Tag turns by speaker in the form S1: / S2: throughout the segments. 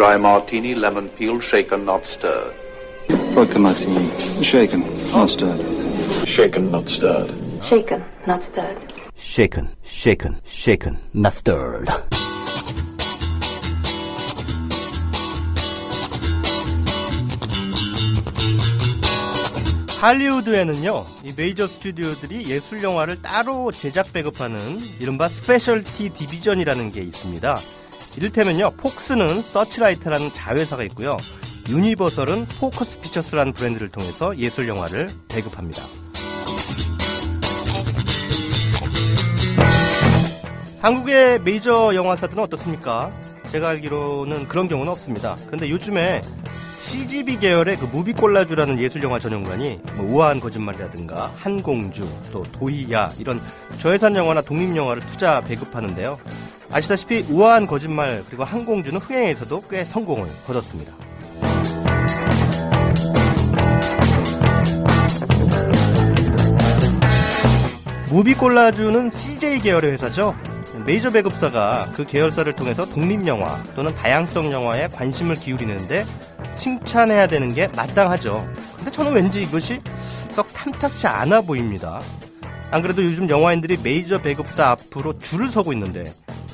S1: Dry martini, lemon peel, shaken, not stirred.
S2: Vodka martini, shaken, not stirred.
S1: Shaken, not stirred.
S3: Shaken, not stirred.
S4: Shaken, shaken, shaken, not stirred. 할리우드에는요, 이 메이저 스튜디오들이 예술 영화를 따로 제작 배급하는 이른바 스페셜티 디비전이라는 게 있습니다. 이를테면요, 폭스는 서치라이트라는 자회사가 있고요, 유니버설은 포커스 피처스라는 브랜드를 통해서 예술 영화를 배급합니다. 한국의 메이저 영화사들은 어떻습니까? 제가 알기로는 그런 경우는 없습니다. 그런데 요즘에 CGV 계열의 그 무비콜라주라는 예술영화 전용관이 우아한 거짓말이라든가 한공주, 또 도희야 이런 저예산 영화나 독립영화를 투자 배급하는데요. 아시다시피 우아한 거짓말 그리고 한공주는 흥행에서도 꽤 성공을 거뒀습니다. 무비콜라주는 CJ 계열의 회사죠. 메이저 배급사가 그 계열사를 통해서 독립영화 또는 다양성 영화에 관심을 기울이는데 칭찬해야 되는 게 마땅하죠. 근데 저는 왠지 이것이 썩 탐탁치 않아 보입니다. 안 그래도 요즘 영화인들이 메이저 배급사 앞으로 줄을 서고 있는데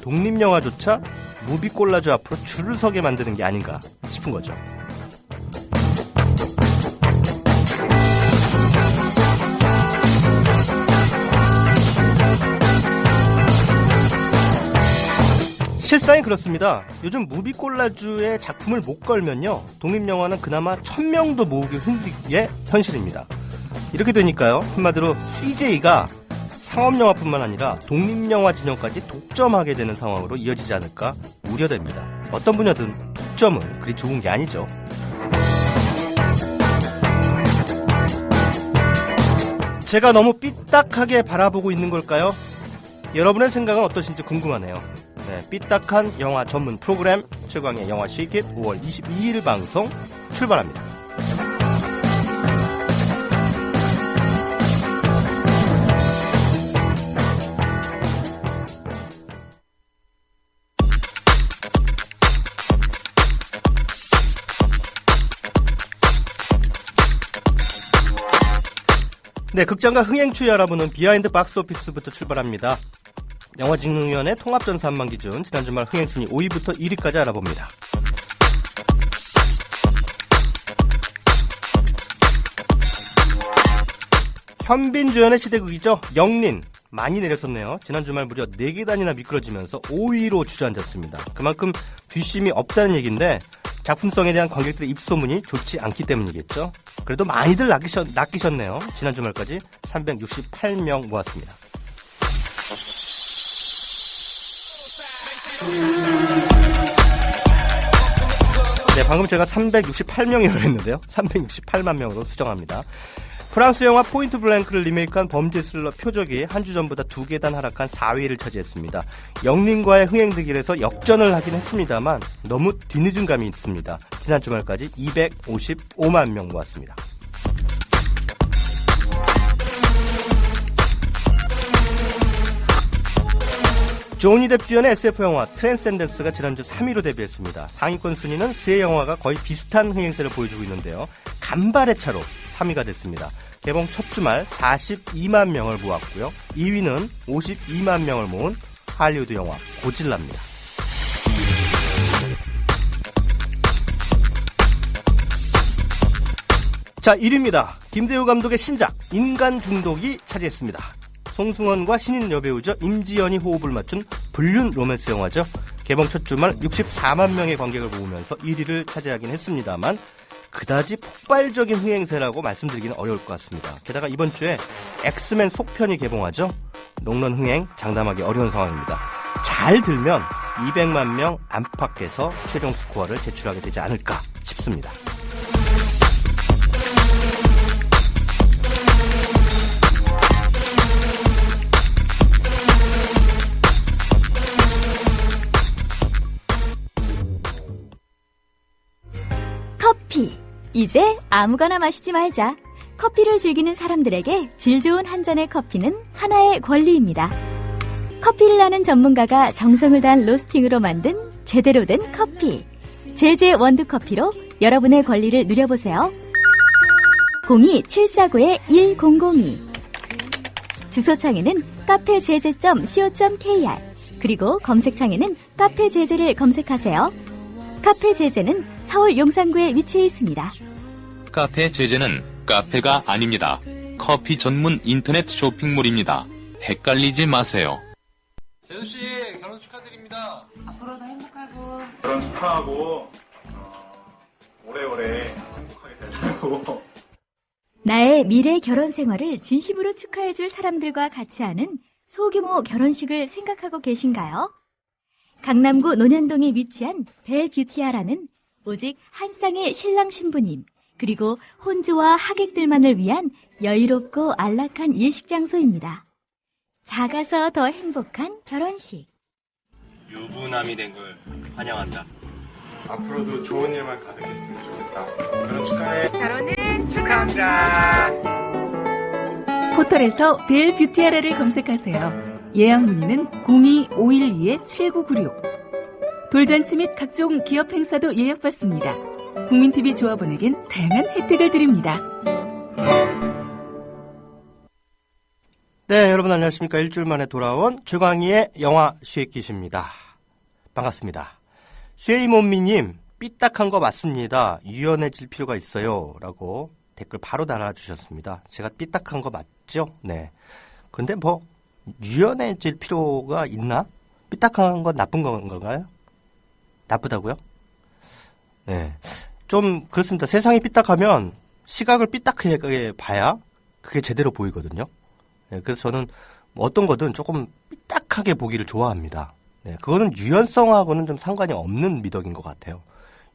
S4: 독립영화조차 무비콜라주 앞으로 줄을 서게 만드는 게 아닌가 싶은 거죠. 실상이 그렇습니다. 요즘 무비콜라주의 작품을 못 걸면요, 독립영화는 그나마 1000명도 모으기 힘든 게 현실입니다. 이렇게 되니까요, 한마디로 CJ가 상업영화뿐만 아니라 독립영화 진영까지 독점하게 되는 상황으로 이어지지 않을까 우려됩니다. 어떤 분야든 독점은 그리 좋은 게 아니죠. 제가 너무 삐딱하게 바라보고 있는 걸까요? 여러분의 생각은 어떠신지 궁금하네요. 네, 삐딱한 영화 전문 프로그램 최광의 영화 쉐이킷 5월 22일 방송 출발합니다. 네, 극장과 흥행추이 알아보는 비하인드 박스오피스부터 출발합니다. 영화직능위원회 통합전산만 기준 지난 주말 흥행순위 5위부터 1위까지 알아봅니다. 현빈 주연의 시대극이죠. 영린 많이 내렸었네요. 지난 주말 무려 4계단이나 미끄러지면서 5위로 주저앉았습니다. 그만큼 뒷심이 없다는 얘기인데 작품성에 대한 관객들의 입소문이 좋지 않기 때문이겠죠. 그래도 많이들 낚이셨네요. 지난 주말까지 368명 모았습니다. 네, 방금 제가 368명이라고 했는데요. 368만 명으로 수정합니다. 프랑스 영화 포인트 블랭크를 리메이크한 범죄 스릴러 표적이 한 주 전보다 2계단 하락한 4위를 차지했습니다. 영린과의 흥행 대결에서 역전을 하긴 했습니다만 너무 뒤늦은 감이 있습니다. 지난 주말까지 255만 명 모았습니다. 조니 뎁 주연의 SF 영화 트랜센덴스가 지난주 3위로 데뷔했습니다. 상위권 순위는 세 영화가 거의 비슷한 흥행세를 보여주고 있는데요. 간발의 차로 3위가 됐습니다. 개봉 첫 주말 42만 명을 모았고요. 2위는 52만 명을 모은 할리우드 영화 고질라입니다. 자, 1위입니다. 김대우 감독의 신작 인간 중독이 차지했습니다. 송승헌과 신인 여배우죠. 임지연이 호흡을 맞춘 불륜 로맨스 영화죠. 개봉 첫 주말 64만 명의 관객을 모으면서 1위를 차지하긴 했습니다만 그다지 폭발적인 흥행세라고 말씀드리기는 어려울 것 같습니다. 게다가 이번 주에 엑스맨 속편이 개봉하죠. 롱런 흥행 장담하기 어려운 상황입니다. 잘 들면 200만 명 안팎에서 최종 스코어를 제출하게 되지 않을까 싶습니다.
S5: 커피. 이제 아무거나 마시지 말자. 커피를 즐기는 사람들에게 질 좋은 한 잔의 커피는 하나의 권리입니다. 커피를 아는 전문가가 정성을 다한 로스팅으로 만든 제대로 된 커피. 제제 원두커피로 여러분의 권리를 누려보세요. 02-749-1002 주소창에는 카페제제.co.kr 그리고 검색창에는 카페제제를 검색하세요. 카페제제는 서울 용산구에 위치해 있습니다.
S6: 카페 제제는 카페가 아닙니다. 커피 전문 인터넷 쇼핑몰입니다. 헷갈리지 마세요.
S7: 재수씨 결혼 축하드립니다.
S8: 앞으로도 행복하고
S9: 결혼 축하하고 오래오래 행복하게 되자고.
S5: 나의 미래 결혼 생활을 진심으로 축하해줄 사람들과 같이 하는 소규모 결혼식을 생각하고 계신가요? 강남구 논현동에 위치한 벨뷰티아라는 오직 한 쌍의 신랑 신부님 그리고 혼주와 하객들만을 위한 여유롭고 안락한 예식 장소입니다. 작아서 더 행복한 결혼식.
S7: 유부남이 된 걸 환영한다.
S9: 앞으로도 좋은 일만 가득했으면 좋겠다. 결혼 축하해.
S8: 결혼을 축하합니다.
S10: 포털에서 벨뷰티아라를 검색하세요. 예약 문의는 02-512-7996. 돌잔치 및 각종 기업 행사도 예약받습니다. 국민TV 조합원에겐 다양한 혜택을 드립니다.
S4: 네, 여러분 안녕하십니까. 일주일 만에 돌아온 최광희의 영화 쉐이킷입니다. 반갑습니다. 쉐이몬미님, 삐딱한 거 맞습니다. 유연해질 필요가 있어요. 라고 댓글 바로 달아주셨습니다. 제가 삐딱한 거 맞죠? 네. 그런데 뭐, 유연해질 필요가 있나? 삐딱한 건 나쁜 건가요? 나쁘다고요? 네. 좀, 그렇습니다. 세상이 삐딱하면 시각을 삐딱하게 봐야 그게 제대로 보이거든요. 네, 그래서 저는 어떤 거든 조금 삐딱하게 보기를 좋아합니다. 네, 그거는 유연성하고는 좀 상관이 없는 미덕인 것 같아요.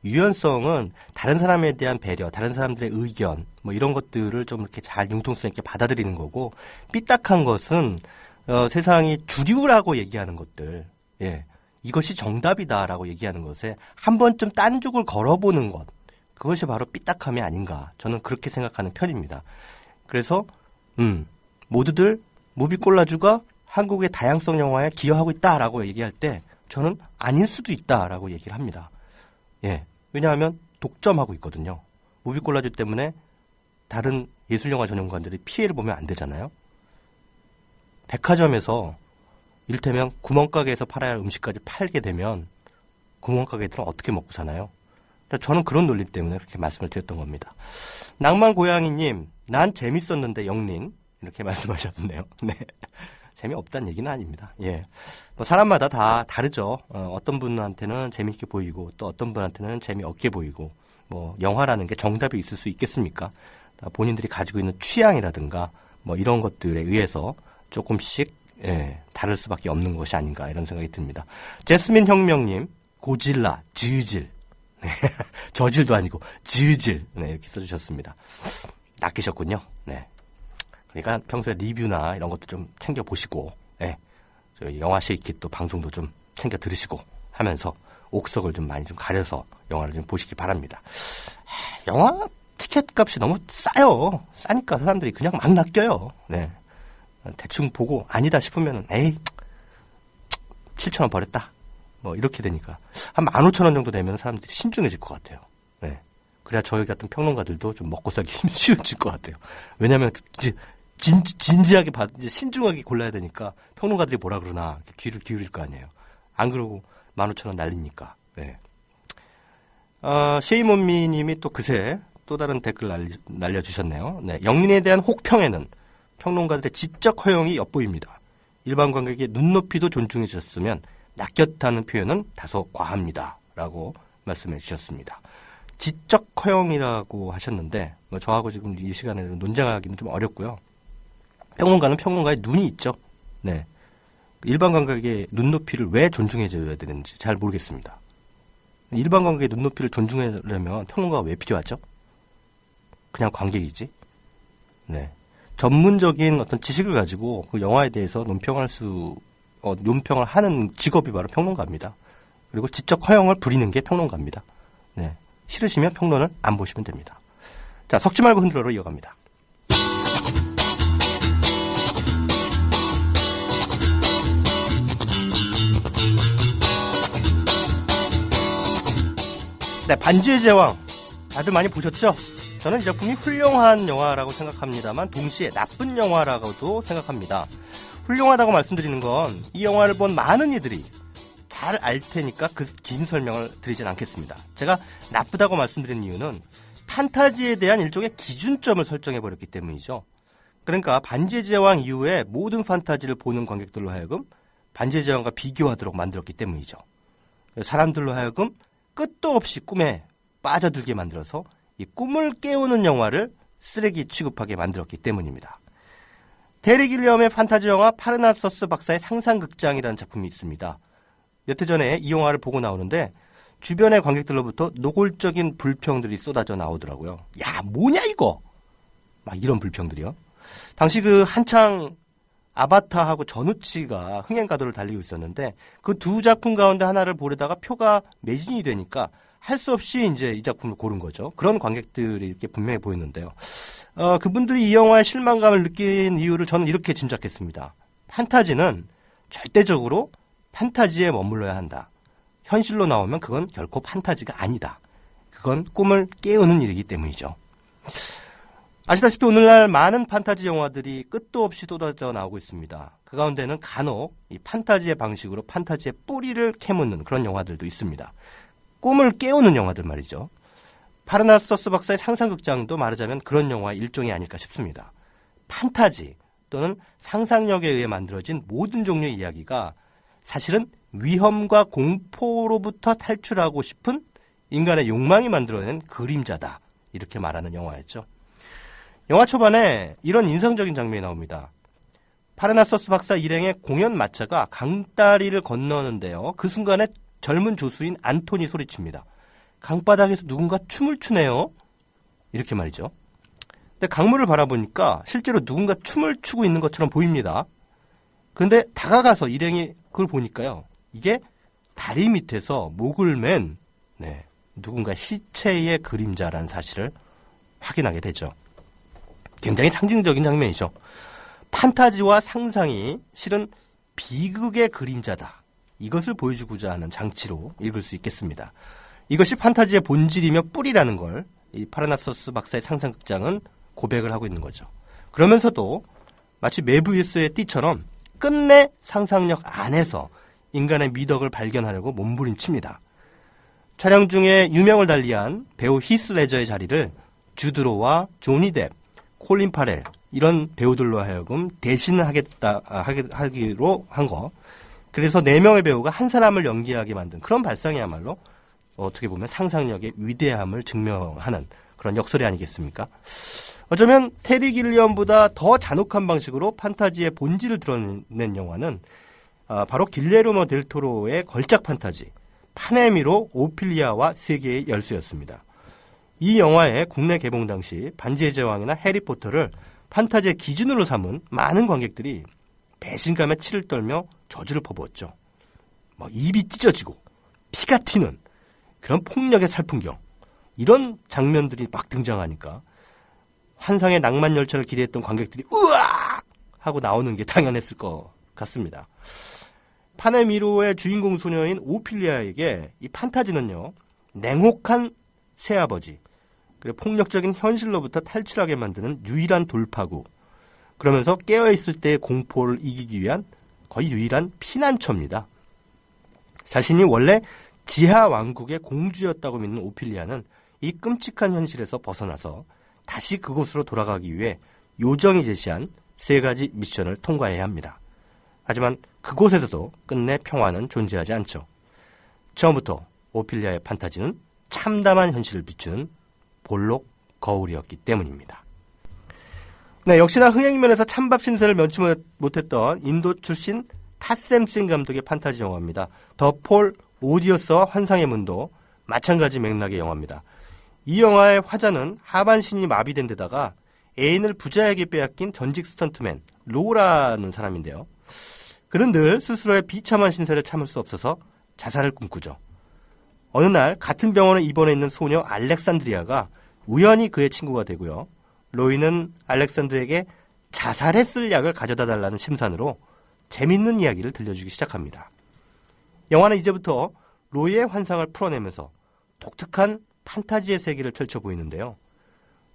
S4: 유연성은 다른 사람에 대한 배려, 다른 사람들의 의견, 뭐 이런 것들을 좀 이렇게 잘 융통성 있게 받아들이는 거고, 삐딱한 것은 세상이 주류라고 얘기하는 것들, 예, 이것이 정답이다라고 얘기하는 것에 한 번쯤 딴죽을 걸어보는 것, 그것이 바로 삐딱함이 아닌가. 저는 그렇게 생각하는 편입니다. 그래서 모두들 무비콜라주가 한국의 다양성 영화에 기여하고 있다라고 얘기할 때 저는 아닐 수도 있다라고 얘기를 합니다. 예, 왜냐하면 독점하고 있거든요. 무비콜라주 때문에 다른 예술영화 전용관들이 피해를 보면 안 되잖아요. 백화점에서 이를테면 구멍가게에서 팔아야 할 음식까지 팔게 되면 구멍가게들은 어떻게 먹고 사나요? 저는 그런 논리 때문에 그렇게 말씀을 드렸던 겁니다. 낭만고양이님, 난 재밌었는데 영린 이렇게 말씀하셨네요. 네, 재미없다는 얘기는 아닙니다. 예, 뭐 사람마다 다 다르죠. 어떤 분한테는 재미있게 보이고 또 어떤 분한테는 재미없게 보이고 뭐 영화라는 게 정답이 있을 수 있겠습니까? 본인들이 가지고 있는 취향이라든가 뭐 이런 것들에 의해서 조금씩 다를 수밖에 없는 것이 아닌가 이런 생각이 듭니다. 제스민 혁명님, 고질라, 즈질. 네, 저질도 아니고 즈질. 네, 이렇게 써주셨습니다. 낚이셨군요. 네. 그러니까 평소에 리뷰나 이런 것도 좀 챙겨보시고, 예, 저희 영화 쉐이킷 또 방송도 좀 챙겨 들으시고 하면서 옥석을 좀 많이 좀 가려서 영화를 좀 보시기 바랍니다. 영화 티켓 값이 너무 싸요. 싸니까 사람들이 그냥 막 낚여요. 네. 대충 보고 아니다 싶으면은, 에이, 7,000원 버렸다. 뭐 이렇게 되니까. 한 15,000원 정도 되면 사람들이 신중해질 것 같아요. 네. 그래야 저희 같은 평론가들도 좀 먹고 살기 쉬워질 것 같아요. 왜냐면 이제 진지하게 이제 신중하게 골라야 되니까 평론가들이 뭐라 그러나 귀를 기울일 거 아니에요. 안 그러고 15,000원 날리니까. 네. 쉐이몬미 님이 또 그새 또 다른 댓글 날려주셨네요. 네. 영린에 대한 혹평에는 평론가들의 지적 허용이 엿보입니다. 일반 관객의 눈높이도 존중해 주셨으면 낚였다는 표현은 다소 과합니다. 라고 말씀해 주셨습니다. 지적 허용이라고 하셨는데 뭐 저하고 지금 이 시간에 논쟁하기는 좀 어렵고요. 평론가는 평론가의 눈이 있죠. 네, 일반 관객의 눈높이를 왜 존중해줘야 되는지 잘 모르겠습니다. 일반 관객의 눈높이를 존중하려면 평론가가 왜 필요하죠? 그냥 관객이지. 네, 전문적인 어떤 지식을 가지고 그 영화에 대해서 논평을 하는 직업이 바로 평론가입니다. 그리고 지적 허용을 부리는 게 평론가입니다. 네. 싫으시면 평론을 안 보시면 됩니다. 자, 섞지 말고 흔들어로 이어갑니다. 네, 반지의 제왕. 다들 많이 보셨죠? 저는 이 작품이 훌륭한 영화라고 생각합니다만 동시에 나쁜 영화라고도 생각합니다. 훌륭하다고 말씀드리는 건 이 영화를 본 많은 이들이 잘 알 테니까 그 긴 설명을 드리진 않겠습니다. 제가 나쁘다고 말씀드린 이유는 판타지에 대한 일종의 기준점을 설정해버렸기 때문이죠. 그러니까 반지의 제왕 이후에 모든 판타지를 보는 관객들로 하여금 반지의 제왕과 비교하도록 만들었기 때문이죠. 사람들로 하여금 끝도 없이 꿈에 빠져들게 만들어서 이 꿈을 깨우는 영화를 쓰레기 취급하게 만들었기 때문입니다. 테리 길리엄의 판타지 영화 파르나서스 박사의 상상극장이라는 작품이 있습니다. 몇 해 전에 이 영화를 보고 나오는데 주변의 관객들로부터 노골적인 불평들이 쏟아져 나오더라고요. 야, 뭐냐 이거! 막 이런 불평들이요. 당시 그 한창 아바타하고 전우치가 흥행가도를 달리고 있었는데 그 두 작품 가운데 하나를 보려다가 표가 매진이 되니까 할 수 없이 이제 이 작품을 고른 거죠. 그런 관객들이 이렇게 분명히 보였는데요. 그분들이 이 영화에 실망감을 느낀 이유를 저는 이렇게 짐작했습니다. 판타지는 절대적으로 판타지에 머물러야 한다. 현실로 나오면 그건 결코 판타지가 아니다. 그건 꿈을 깨우는 일이기 때문이죠. 아시다시피 오늘날 많은 판타지 영화들이 끝도 없이 쏟아져 나오고 있습니다. 그 가운데는 간혹 이 판타지의 방식으로 판타지의 뿌리를 캐묻는 그런 영화들도 있습니다. 꿈을 깨우는 영화들 말이죠. 파르나서스 박사의 상상극장도 말하자면 그런 영화의 일종이 아닐까 싶습니다. 판타지 또는 상상력에 의해 만들어진 모든 종류의 이야기가 사실은 위험과 공포로부터 탈출하고 싶은 인간의 욕망이 만들어낸 그림자다. 이렇게 말하는 영화였죠. 영화 초반에 이런 인상적인 장면이 나옵니다. 파르나서스 박사 일행의 공연 마차가 강다리를 건너는데요. 그 순간에 젊은 조수인 안톤이 소리칩니다. 강바닥에서 누군가 춤을 추네요. 이렇게 말이죠. 근데 강물을 바라보니까 실제로 누군가 춤을 추고 있는 것처럼 보입니다. 그런데 다가가서 일행이 그걸 보니까요. 이게 다리 밑에서 목을 맨 누군가 시체의 그림자라는 사실을 확인하게 되죠. 굉장히 상징적인 장면이죠. 판타지와 상상이 실은 비극의 그림자다. 이것을 보여주고자 하는 장치로 읽을 수 있겠습니다. 이것이 판타지의 본질이며 뿌리라는 걸 이 파르나서스 박사의 상상극장은 고백을 하고 있는 거죠. 그러면서도 마치 메비우스의 띠처럼 끝내 상상력 안에서 인간의 미덕을 발견하려고 몸부림칩니다. 촬영 중에 유명을 달리한 배우 히스 레저의 자리를 주드로와 조니 뎁, 콜린 파렐 이런 배우들로 하여금 하기로 한 거. 그래서 4명의 배우가 한 사람을 연기하게 만든 그런 발상이야말로 어떻게 보면 상상력의 위대함을 증명하는 그런 역설이 아니겠습니까? 어쩌면 테리 길리엄보다 더 잔혹한 방식으로 판타지의 본질을 드러낸 영화는 바로 길레르모 델 토로의 걸작 판타지 파네미로 오피리아와 세계의 열쇠였습니다. 이 영화의 국내 개봉 당시 반지의 제왕이나 해리포터를 판타지의 기준으로 삼은 많은 관객들이 배신감에 치를 떨며 저주를 퍼부었죠. 입이 찢어지고 피가 튀는 그런 폭력의 살풍경 이런 장면들이 막 등장하니까 환상의 낭만 열차를 기대했던 관객들이 으악! 하고 나오는 게 당연했을 것 같습니다. 파네미로의 주인공 소녀인 오피리아에게 이 판타지는요. 냉혹한 새아버지 그리고 폭력적인 현실로부터 탈출하게 만드는 유일한 돌파구 그러면서 깨어있을 때의 공포를 이기기 위한 거의 유일한 피난처입니다. 자신이 원래 지하 왕국의 공주였다고 믿는 오피리아는 이 끔찍한 현실에서 벗어나서 다시 그곳으로 돌아가기 위해 요정이 제시한 3가지 미션을 통과해야 합니다. 하지만 그곳에서도 끝내 평화는 존재하지 않죠. 처음부터 오피리아의 판타지는 참담한 현실을 비추는 볼록 거울이었기 때문입니다. 네, 역시나 흥행면에서 찬밥 신세를 면치 못했던 인도 출신 타셈 싱 감독의 판타지 영화입니다. 더 폴 오디어스와 환상의 문도 마찬가지 맥락의 영화입니다. 이 영화의 화자는 하반신이 마비된 데다가 애인을 부자에게 빼앗긴 전직 스턴트맨 로라는 사람인데요. 그는 늘 스스로의 비참한 신세를 참을 수 없어서 자살을 꿈꾸죠. 어느 날 같은 병원에 입원해 있는 소녀 알렉산드리아가 우연히 그의 친구가 되고요. 로이는 알렉산드에게 자살했을 약을 가져다 달라는 심산으로 재밌는 이야기를 들려주기 시작합니다. 영화는 이제부터 로이의 환상을 풀어내면서 독특한 판타지의 세계를 펼쳐 보이는데요.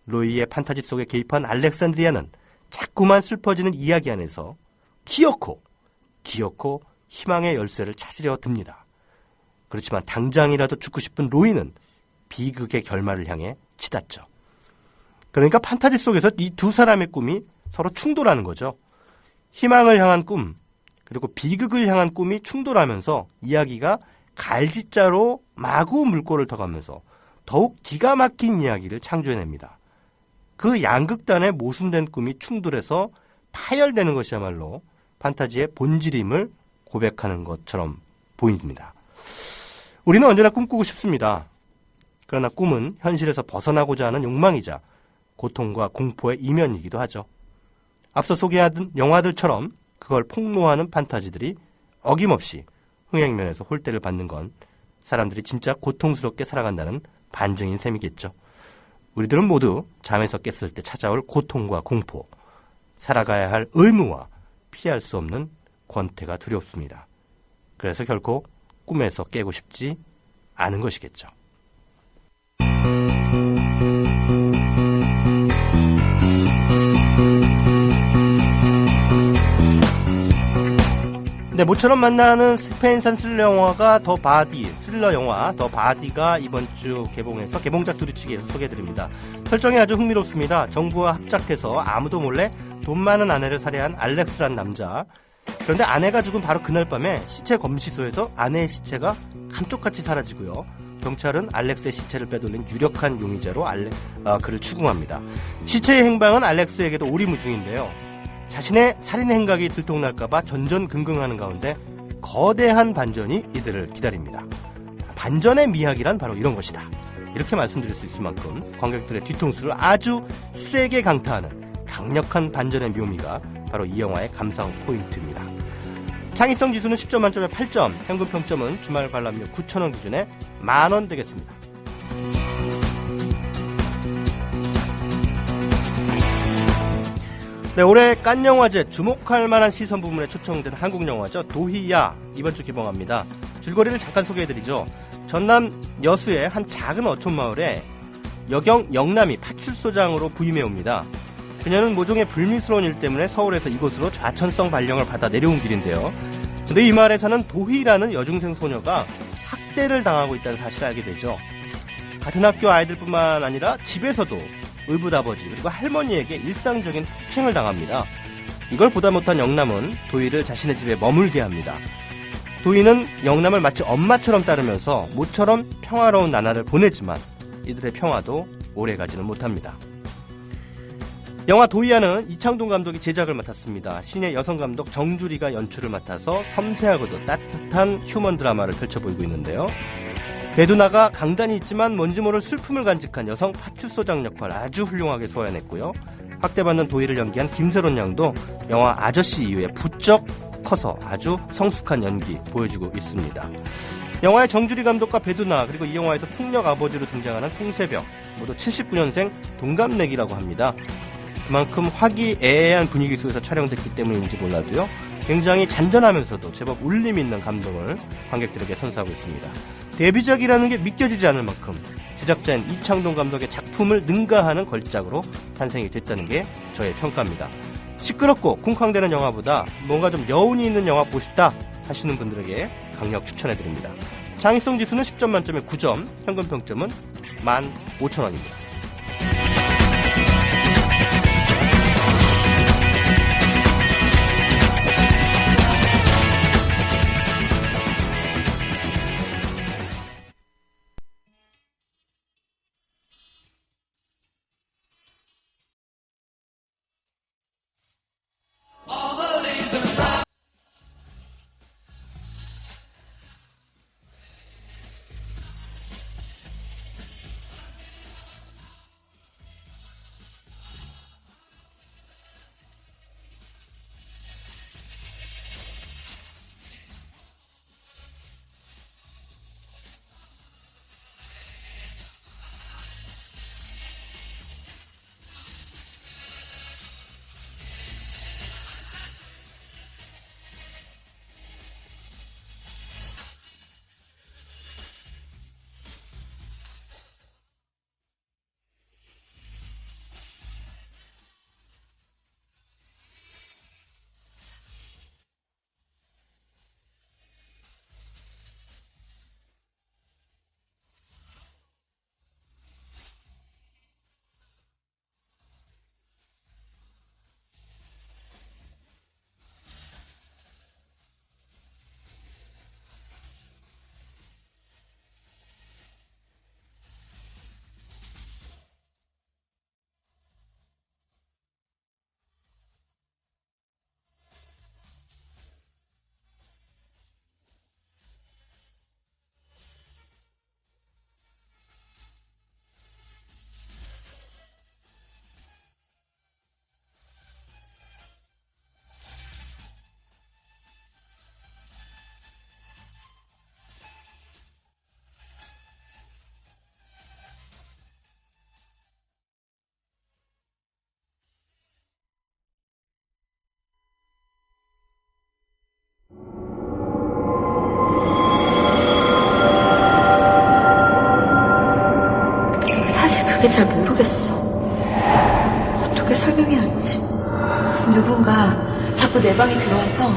S4: 로이의 판타지 속에 개입한 알렉산드리아는 자꾸만 슬퍼지는 이야기 안에서 기어코 희망의 열쇠를 찾으려 듭니다. 그렇지만 당장이라도 죽고 싶은 로이는 비극의 결말을 향해 치닫죠. 그러니까 판타지 속에서 이 두 사람의 꿈이 서로 충돌하는 거죠. 희망을 향한 꿈, 그리고 비극을 향한 꿈이 충돌하면서 이야기가 갈지자로 마구 물꼬를 터가면서 더욱 기가 막힌 이야기를 창조해냅니다. 그 양극단의 모순된 꿈이 충돌해서 파열되는 것이야말로 판타지의 본질임을 고백하는 것처럼 보입니다. 우리는 언제나 꿈꾸고 싶습니다. 그러나 꿈은 현실에서 벗어나고자 하는 욕망이자 고통과 공포의 이면이기도 하죠. 앞서 소개한 영화들처럼 그걸 폭로하는 판타지들이 어김없이 흥행면에서 홀대를 받는 건 사람들이 진짜 고통스럽게 살아간다는 반증인 셈이겠죠. 우리들은 모두 잠에서 깼을 때 찾아올 고통과 공포, 살아가야 할 의무와 피할 수 없는 권태가 두렵습니다. 그래서 결코 꿈에서 깨고 싶지 않은 것이겠죠. 네, 모처럼 만나는 스페인산 스릴러 영화가 스릴러 영화 더 바디가 이번 주 개봉해서 개봉작 두루치기에서 소개해드립니다. 설정이 아주 흥미롭습니다. 정부와 합작해서 아무도 몰래 돈 많은 아내를 살해한 알렉스란 남자. 그런데 아내가 죽은 바로 그날 밤에 시체 검시소에서 아내의 시체가 감쪽같이 사라지고요. 경찰은 알렉스의 시체를 빼돌린 유력한 용의자로 그를 추궁합니다. 시체의 행방은 알렉스에게도 오리무중인데요. 자신의 살인 행각이 들통날까봐 전전긍긍하는 가운데 거대한 반전이 이들을 기다립니다. 반전의 미학이란 바로 이런 것이다. 이렇게 말씀드릴 수 있을 만큼 관객들의 뒤통수를 아주 세게 강타하는 강력한 반전의 묘미가 바로 이 영화의 감상 포인트입니다. 창의성 지수는 10점 만점에 8점, 평균 평점은 주말 관람료 9,000원 기준에 10,000원 되겠습니다. 네, 올해 칸 영화제 주목할 만한 시선 부문에 초청된 한국 영화죠. 도희야 이번 주 개봉합니다. 줄거리를 잠깐 소개해드리죠. 전남 여수의 한 작은 어촌 마을에 여경 영남이 파출소장으로 부임해 옵니다. 그녀는 모종의 불미스러운 일 때문에 서울에서 이곳으로 좌천성 발령을 받아 내려온 길인데요. 근데 이 마을에 사는 도희라는 여중생 소녀가 학대를 당하고 있다는 사실을 알게 되죠. 같은 학교 아이들뿐만 아니라 집에서도 의붓아버지 그리고 할머니에게 일상적인 폭행을 당합니다. 이걸 보다 못한 영남은 도희를 자신의 집에 머물게 합니다. 도희는 영남을 마치 엄마처럼 따르면서 모처럼 평화로운 나날을 보내지만 이들의 평화도 오래가지는 못합니다. 영화 도희야는 이창동 감독이 제작을 맡았습니다. 신의 여성 감독 정주리가 연출을 맡아서 섬세하고도 따뜻한 휴먼 드라마를 펼쳐 보이고 있는데요. 배두나가 강단이 있지만 뭔지 모를 슬픔을 간직한 여성 파출소장 역할 아주 훌륭하게 소화해냈고요. 학대받는 도희를 연기한 김세론 양도 영화 아저씨 이후에 부쩍 커서 아주 성숙한 연기 보여주고 있습니다. 영화의 정주리 감독과 배두나 그리고 이 영화에서 폭력 아버지로 등장하는 송세벽 모두 79년생 동갑내기라고 합니다. 그만큼 화기애애한 분위기 속에서 촬영됐기 때문인지 몰라도요. 굉장히 잔잔하면서도 제법 울림 있는 감동을 관객들에게 선사하고 있습니다. 데뷔작이라는 게 믿겨지지 않을 만큼 제작자인 이창동 감독의 작품을 능가하는 걸작으로 탄생이 됐다는 게 저의 평가입니다. 시끄럽고 쿵쾅대는 영화보다 뭔가 좀 여운이 있는 영화 보고 싶다 하시는 분들에게 강력 추천해드립니다. 창의성 지수는 10점 만점에 9점, 평균 평점은 15,000원입니다.
S3: 그게 잘 모르겠어. 어떻게 설명해야 할지. 누군가 자꾸 내 방에 들어와서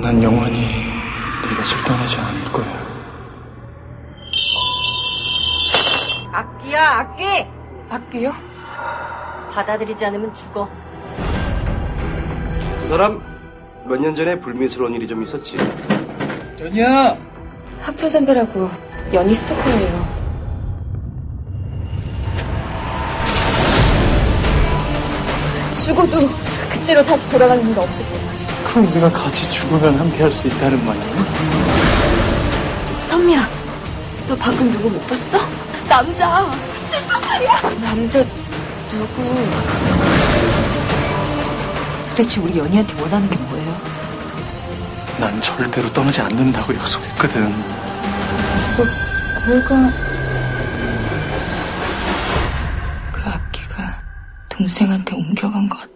S2: 난 영원히 네 곁을 떠나지 않을 거야.
S3: 악기야, 악기! 악기요? 받아들이지 않으면 죽어.
S4: 그 사람 몇 년 전에 불미스러운 일이 좀 있었지.
S2: 연희야!
S3: 학초 선배라고 연희 스토커예요. 죽어도 그때로 다시 돌아가는 일 없을 거야.
S2: 그럼 우리가 같이 죽으면 함께 할 수 있다는 말이야?
S3: 선미야, 너 방금 누구 못 봤어? 남자. 슬픈 말이야. 남자 누구? 도대체 우리 연희한테 원하는 게 뭐예요?
S2: 난 절대로 떠나지 않는다고 약속했거든.
S3: 뭐가? 그 악기가 동생한테 옮겨간 것 같아.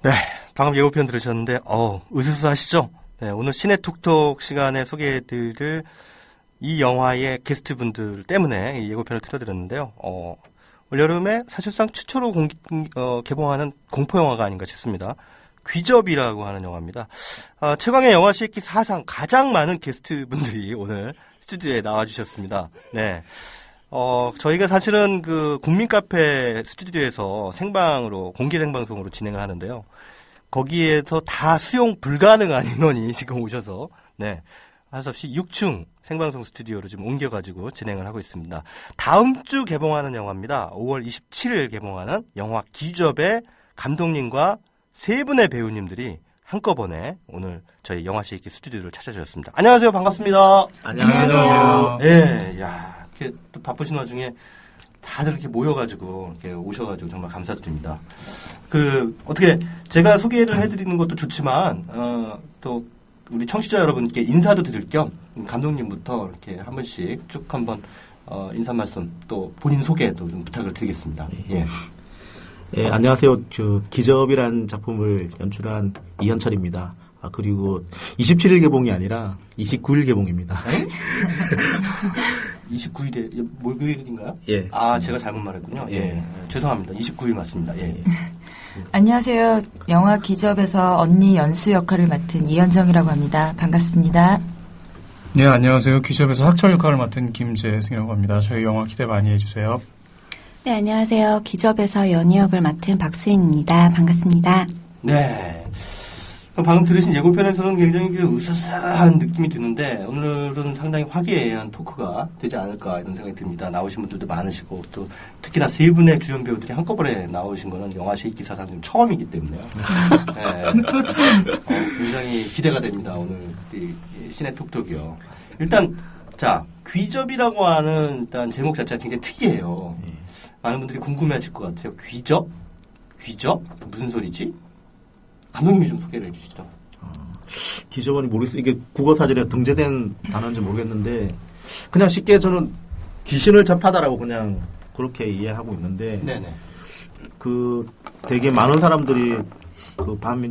S4: 네, 방금 예고편 들으셨는데, 으스스하시죠? 네, 오늘 시네 톡톡 시간에 소개해드릴 이 영화의 게스트분들 때문에 이 예고편을 틀어드렸는데요. 올여름에 사실상 최초로 개봉하는 공포영화가 아닌가 싶습니다. 귀접이라고 하는 영화입니다. 최강의 영화 시기 사상 가장 많은 게스트분들이 오늘 스튜디오에 나와주셨습니다. 네. 저희가 사실은 그 국민카페 스튜디오에서 생방으로, 공개 생방송으로 진행을 하는데요. 거기에서 다 수용 불가능한 인원이 지금 오셔서, 네. 할 수 없이 6층 생방송 스튜디오로 지금 옮겨가지고 진행을 하고 있습니다. 다음 주 개봉하는 영화입니다. 5월 27일 개봉하는 영화 기접의 감독님과 세 분의 배우님들이 한꺼번에 오늘 저희 영화시기 스튜디오를 찾아주셨습니다. 안녕하세요. 반갑습니다.
S10: 안녕하세요.
S4: 예, 야, 이렇게 또 바쁘신 와중에 다들 이렇게 모여가지고, 이렇게 오셔가지고 정말 감사드립니다. 어떻게, 제가 소개를 해드리는 것도 좋지만, 또, 우리 청취자 여러분께 인사도 드릴 겸, 감독님부터 이렇게 한 번씩 쭉 한번, 인사 말씀, 또 본인 소개도 좀 부탁을 드리겠습니다. 예.
S11: 예, 안녕하세요. 기접이라는 작품을 연출한 이현철입니다. 그리고 27일 개봉이 아니라 29일 개봉입니다.
S4: 29일에, 목요일인가요?
S11: 예.
S4: 제가 잘못 말했군요. 예. 죄송합니다. 29일 맞습니다. 예.
S12: 안녕하세요. 영화 기접에서 언니 연수 역할을 맡은 이현정이라고 합니다. 반갑습니다.
S13: 네, 안녕하세요. 기접에서 학철 역할을 맡은 김재승이라고 합니다. 저희 영화 기대 많이 해주세요.
S14: 네, 안녕하세요. 기접에서 연희 역을 맡은 박수인입니다. 반갑습니다.
S4: 네. 방금 들으신 예고편에서는 굉장히 으스스한 느낌이 드는데, 오늘은 상당히 화기애애한 토크가 되지 않을까 이런 생각이 듭니다. 나오신 분들도 많으시고, 또 특히나 세 분의 주연 배우들이 한꺼번에 나오신 거는 영화 시기 사상 중 처음이기 때문에요. 네. 굉장히 기대가 됩니다. 오늘 이 시네 톡톡이요. 일단, 자, 귀접이라고 하는 일단 제목 자체가 굉장히 특이해요. 많은 분들이 궁금해하실 것 같아요. 귀접? 귀접? 무슨 소리지? 감독님이 좀 소개를 해주시죠.
S11: 기접은 모르겠어요. 이게 국어사전에 등재된 단어인지 모르겠는데, 그냥 쉽게 저는 귀신을 접하다라고 그냥 그렇게 이해하고 있는데, 네네. 되게 많은 사람들이 밤에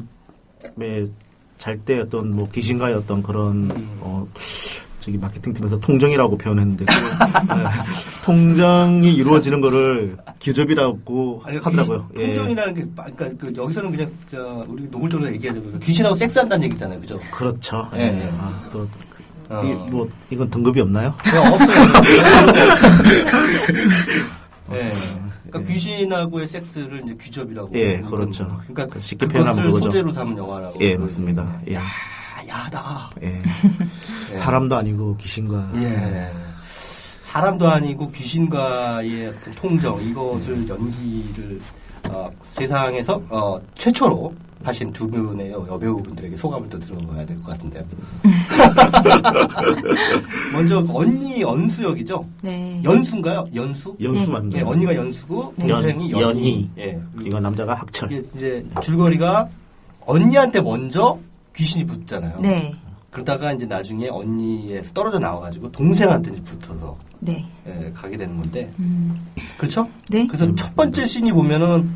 S11: 잘 때 어떤 귀신과의 어떤 그런, 마케팅팀에서 통정이라고 표현했는데, 통정이 이루어지는 거를 기접이라고 하더라고요.
S4: 통정이라는 게, 그러니까 여기서는 그냥, 우리 노골적으로 얘기하죠. 귀신하고 섹스한다는 얘기잖아요. 그죠?
S11: 그렇죠.
S4: 네.
S11: 이건 등급이 없나요?
S4: 없어요. 네. 그러니까 귀신하고의 섹스를 이제 귀접이라고.
S11: 예, 그렇죠.
S4: 그러니까
S11: 쉽게 표현하면
S4: 그것을
S11: 그거죠.
S4: 소재로 삼은 영화라고.
S11: 예, 맞습니다. 예.
S4: 야하다.
S11: 예. 사람도 아니고 귀신과.
S4: 예. 사람도 아니고 귀신과의 어떤 통정, 이것을 연기를, 세상에서, 최초로 하신 두 분의 여배우분들에게 소감을 또 들어봐야 될 것 같은데요. 먼저, 언니 연수 역이죠?
S12: 네.
S4: 연수인가요? 연수?
S11: 연수 맞네.
S4: 네, 언니가 연수고, 동생이 연희.
S11: 예. 이거 남자가 학철.
S4: 이게 이제 줄거리가 언니한테 먼저 귀신이 붙잖아요.
S12: 네.
S4: 그러다가 이제 나중에 언니에서 떨어져 나와가지고 동생한테 이제 붙어서
S12: 네.
S4: 예, 가게 되는 건데 그렇죠?
S12: 네.
S4: 그래서 첫 번째 씬이 보면은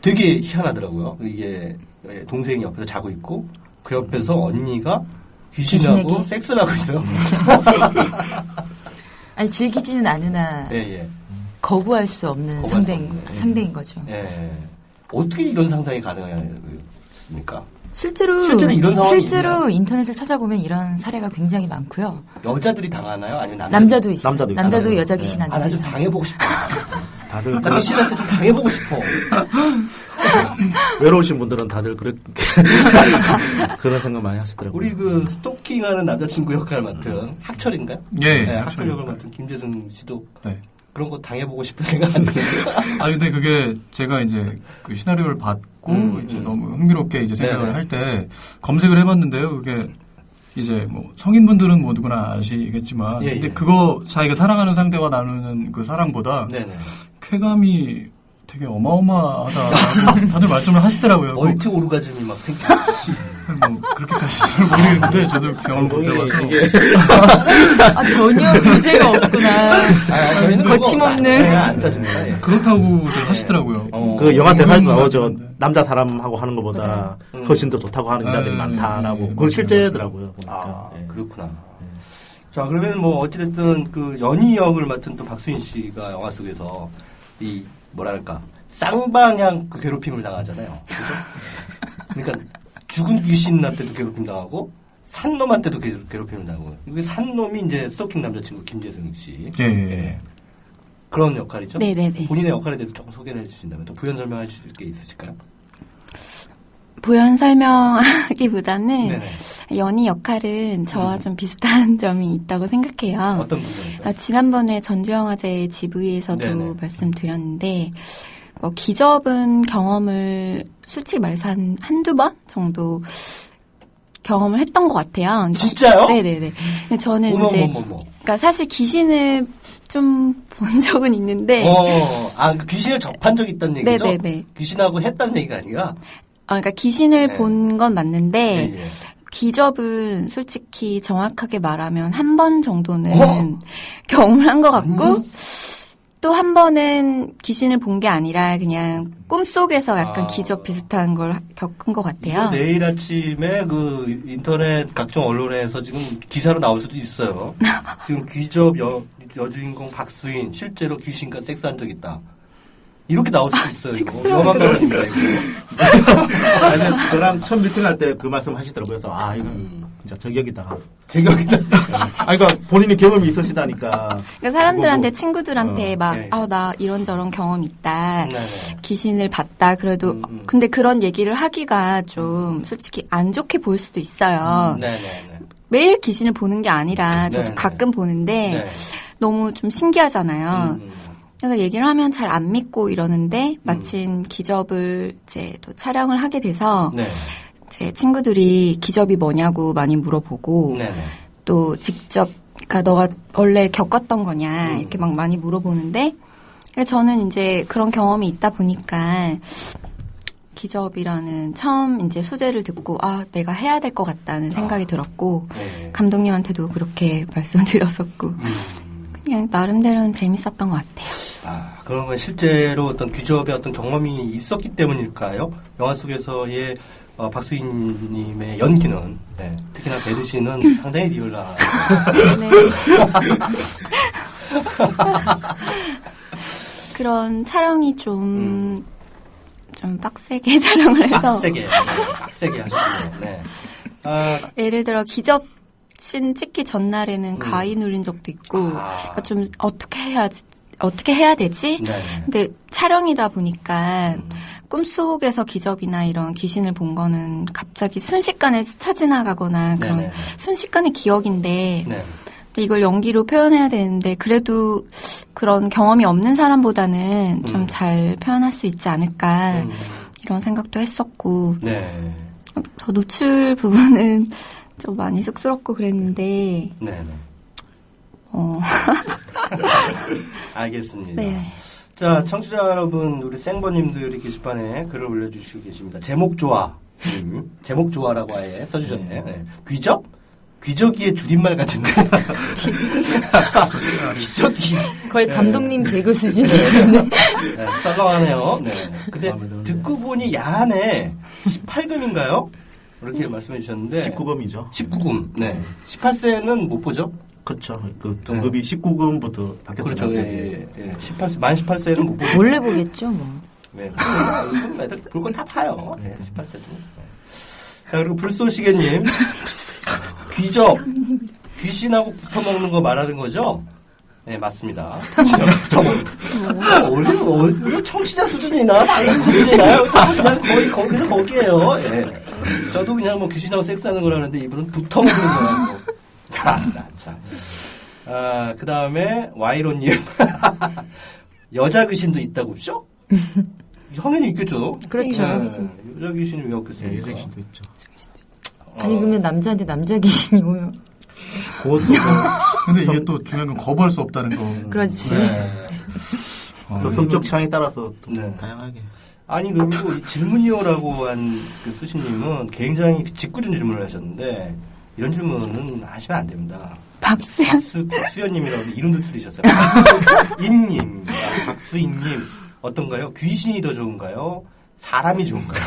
S4: 되게 희한하더라고요. 이게 동생이 옆에서 자고 있고 그 옆에서 언니가 귀신하고
S12: 귀신에게?
S4: 섹스를 하고 있어요.
S12: 아니 즐기지는 않으나
S4: 예.
S12: 거부할 수 없는 상대인 거죠.
S4: 예. 어떻게 이런 상상이 가능합니까?
S12: 실제로
S4: 이런 상황이 있나요?
S12: 인터넷을 찾아보면 이런 사례가 굉장히 많고요.
S4: 여자들이 당하나요? 아니면
S12: 남자도 있어요.
S11: 남자도 있어요.
S12: 여자 귀신한테.
S4: 아, 나 좀 당해보고 싶어.
S11: 다들
S4: 나 귀신한테 좀 당해보고 싶어.
S11: 외로우신 분들은 다들 그런 생각 많이 하시더라고요.
S4: 우리 그 스토킹하는 남자친구 역할 맡은 학철인가요?
S13: 예,
S4: 네, 학철 역을 맡은 김재승 씨도
S13: 네.
S4: 그런 거 당해보고 싶은 생각 안 드세요?
S13: 아 근데 그게 제가 이제 그 시나리오를 받고 이제 너무 흥미롭게 이제 생각을 할 때 검색을 해봤는데요. 그게 이제 뭐 성인분들은 뭐 누구나 아시겠지만, 근데 그거 자기가 사랑하는 상대와 나누는 그 사랑보다 쾌감이 되게 어마어마하다 다들 말씀을 하시더라고요.
S4: 멀티 오르가즘이 막 생겨.
S13: 뭐 그렇게까지 잘 모르겠는데 저도 경험 못 해봐서.
S12: 전혀 문제가 없구나.
S4: 저희는
S12: 거침없는.
S4: 안 따집니다.
S13: 그렇다고들 하시더라고요.
S11: 그 영화 대사에도 나오죠. 남자 사람하고 하는 것보다 훨씬 더 좋다고 하는 여자들이 많다라고. 그건 실제더라고요. 보니까.
S4: 그렇구나. 자, 그러면 뭐 어찌됐든 그 연희 역을 맡은 또 박수인 씨가 영화 속에서 이 뭐랄까 쌍방향 그 괴롭힘을 당하잖아요. 그죠? 그러니까 죽은 귀신한테도 괴롭힘 당하고 산 놈한테도 괴롭힘을 당하고 이게 산 놈이 이제 스토킹 남자친구 김재승 씨.
S13: 예.
S4: 그런 역할이죠.
S14: 네네네.
S4: 본인의 역할에 대해서 조금 소개를 해주신다면 또 부연 설명해 주실 게 있으실까요?
S14: 부연 설명하기보다는
S4: 네네.
S14: 연희 역할은 저와 좀 비슷한 점이 있다고 생각해요.
S4: 어떤 부분이죠?
S14: 지난번에 전주영화제 GV에서도
S4: 네네.
S14: 말씀드렸는데 기접은 경험을 솔직히 말해서 한두 번 정도 경험을 했던 것 같아요.
S4: 진짜요?
S14: 네네네. 근데 저는 그러니까 사실 귀신을 좀 본 적은 있는데.
S4: 귀신을 접한 적이 있다는 얘기죠?
S14: 네네네.
S4: 귀신하고 했다는 얘기가 아니라?
S14: 그러니까 귀신을 본 건 맞는데. 기접은 솔직히 정확하게 말하면 한 번 정도는 경험을 한 것 같고, 또 한 번은 귀신을 본 게 아니라 그냥 꿈속에서 약간 기접 비슷한 걸 겪은 것 같아요.
S4: 내일 아침에 그 인터넷 각종 언론에서 지금 기사로 나올 수도 있어요. 지금 귀접 여주인공 박수인 실제로 귀신과 섹스한 적 있다. 이렇게 나올 수도 있어요. 이거 위험한 발언입니다. 이거.
S11: 저랑 처음 미팅할 때 그 말씀 하시더라고요. 그래서 이거 진짜 저격이다.
S4: 제격이다.
S11: 그러니까 본인이 경험이 있으시다니까.
S14: 그러니까 사람들한테 친구들한테 나 이런저런 경험 있다. 귀신을 봤다. 그래도 근데 그런 얘기를 하기가 좀 솔직히 안 좋게 보일 수도 있어요. 매일 귀신을 보는 게 아니라 저도 가끔 보는데 너무 좀 신기하잖아요. 그래서 얘기를 하면 잘 안 믿고 이러는데 마침 기접을 이제 또 촬영을 하게 돼서 제 친구들이 기접이 뭐냐고 많이 물어보고 또 직접 그러니까 너가 원래 겪었던 거냐 이렇게 막 많이 물어보는데 저는 이제 그런 경험이 있다 보니까 기접이라는 처음 이제 소재를 듣고 내가 해야 될 것 같다는 생각이 들었고 감독님한테도 그렇게 말씀드렸었고 그냥 나름대로는 재밌었던 것 같아요.
S4: 그러면 실제로 어떤 귀접의 어떤 경험이 있었기 때문일까요? 영화 속에서의 박수인님의 연기는 특히나 베드 씨는 상당히 리얼하다.
S14: 그런 촬영이 좀 빡세게 촬영을 해서
S4: 빡세게 하셨군요.
S14: 예를 들어 기접 씬 찍기 전날에는 가위 눌린 적도 있고 그러니까 좀 어떻게 해야 되지? 근데 촬영이다 보니까 꿈속에서 기접이나 이런 귀신을 본 거는 갑자기 순식간에 스쳐 지나가거나 그런 순식간의 기억인데 이걸 연기로 표현해야 되는데 그래도 그런 경험이 없는 사람보다는 좀 잘 표현할 수 있지 않을까 이런 생각도 했었고 더 노출 부분은 좀 많이 쑥스럽고 그랬는데
S4: 알겠습니다. 자, 청취자 여러분, 우리 생버님들이 게시판에 글을 올려주시고 계십니다. 제목 좋아. 제목 좋아라고 아예 써주셨네요. 귀접? 귀저귀의 줄임말 같은데. 귀저귀.
S12: 거의 감독님 개그 수준이네.
S4: 네, 썰렁하네요. 네. 근데 듣고 보니 야한에 18금인가요? 이렇게 말씀해 주셨는데.
S11: 19금이죠.
S4: 19금. 네. 18세는 못 보죠?
S11: 그렇죠. 그 등급이 19금부터 바뀌었죠.
S4: 그렇죠. 예. 18세, 만 18세는 못 보죠.
S12: 몰래 보겠죠, 뭐.
S4: 네. 요즘 애들 볼 건 다 봐요. 네, 18세도. 네. 자, 그리고 불쏘시개님. 귀적. 귀신하고 붙어 먹는 거 말하는 거죠? 네, 맞습니다. 붙어 먹는 거. 어디 청취자 수준이나 방송 수준이나요? 그냥 거의 거기서 거기에요. 예. 저도 그냥 뭐 귀신하고 섹스하는 거라는데 이분은 붙어 먹는 거라고. 참. 그 다음에 와이로님. 여자 귀신도 있다고 쇼? 당연히 있겠죠.
S12: 그렇죠.
S4: 네. 여자 귀신이 왜 없겠습니까?
S11: 여자 귀신도 있죠.
S12: 아니 그러면 남자한테 남자 귀신이 오면
S11: 그것도
S13: 근데 이게 또 중요한 건 거부할 수 없다는 거.
S12: 그렇지.
S4: 네.
S11: 또 성적 취향에 따라서 다양하게.
S4: 아니 그리고 이 질문이요라고 한 그 수신님은 굉장히 직구준 질문을 하셨는데 이런 질문은 하시면 안 됩니다. 박수연님이라고 이름도 틀리셨어요. 인님, 박수인님 어떤가요? 귀신이 더 좋은가요? 사람이 좋은가요?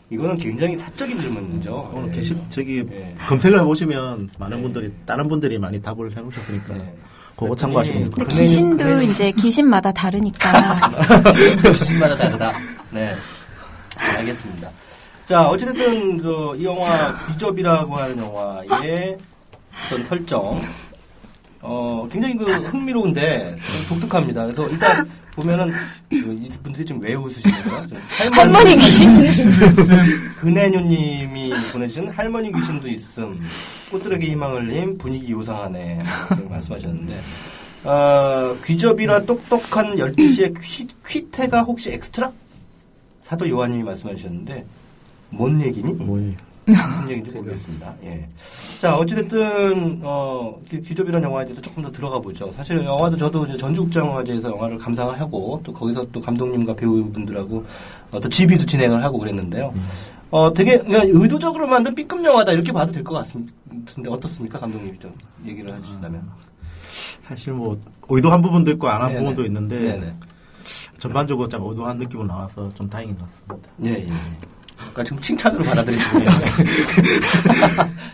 S4: 이거는 굉장히 사적인 질문이죠.
S11: 오늘 검색을 해보시면 많은 분들이 다른 분들이 많이 답을 해놓으셨으니까 그거 참고하시면 될 것
S14: 근데
S11: 같아요.
S14: 귀신도 이제 귀신마다 다르니까.
S4: 귀신마다 다르다. 네, 알겠습니다. 자, 어찌됐든 이 영화 귀접이라고 하는 영화의 어떤 설정. 굉장히 흥미로운데 독특합니다. 그래서 일단 보면은 이분들이 지금 왜 웃으시는 거야?
S12: 할머니 귀신.
S4: 근혜뉴님이 보내주신 할머니 귀신도 있음. 꽃들에게 희망을님 분위기 요상하네. 이렇게 말씀하셨는데 귀접이라 똑똑한 12시의 퀴테가 혹시 엑스트라? 사도 요한님이 말씀하셨는데 뭔 얘기니? 무슨 얘기인지 모르겠습니다. 예. 자, 어찌됐든, 귀접이라는 영화에 대해서 조금 더 들어가 보죠. 사실 영화도 저도 이제 전주국제영화제에서 영화를 감상을 하고, 또 거기서 또 감독님과 배우분들하고, 또 지비도 진행을 하고 그랬는데요. 되게, 그냥 의도적으로 만든 B급 영화다, 이렇게 봐도 될 것 같은데, 어떻습니까? 감독님이 좀 얘기를 해주신다면.
S11: 사실 뭐, 의도한 부분도 있고, 안 한 부분도 있는데,
S4: 네네.
S11: 전반적으로 좀 의도한 느낌으로 나와서 좀 다행인 것 같습니다.
S4: 예. 그러니까 지금 칭찬으로 받아들이시군요.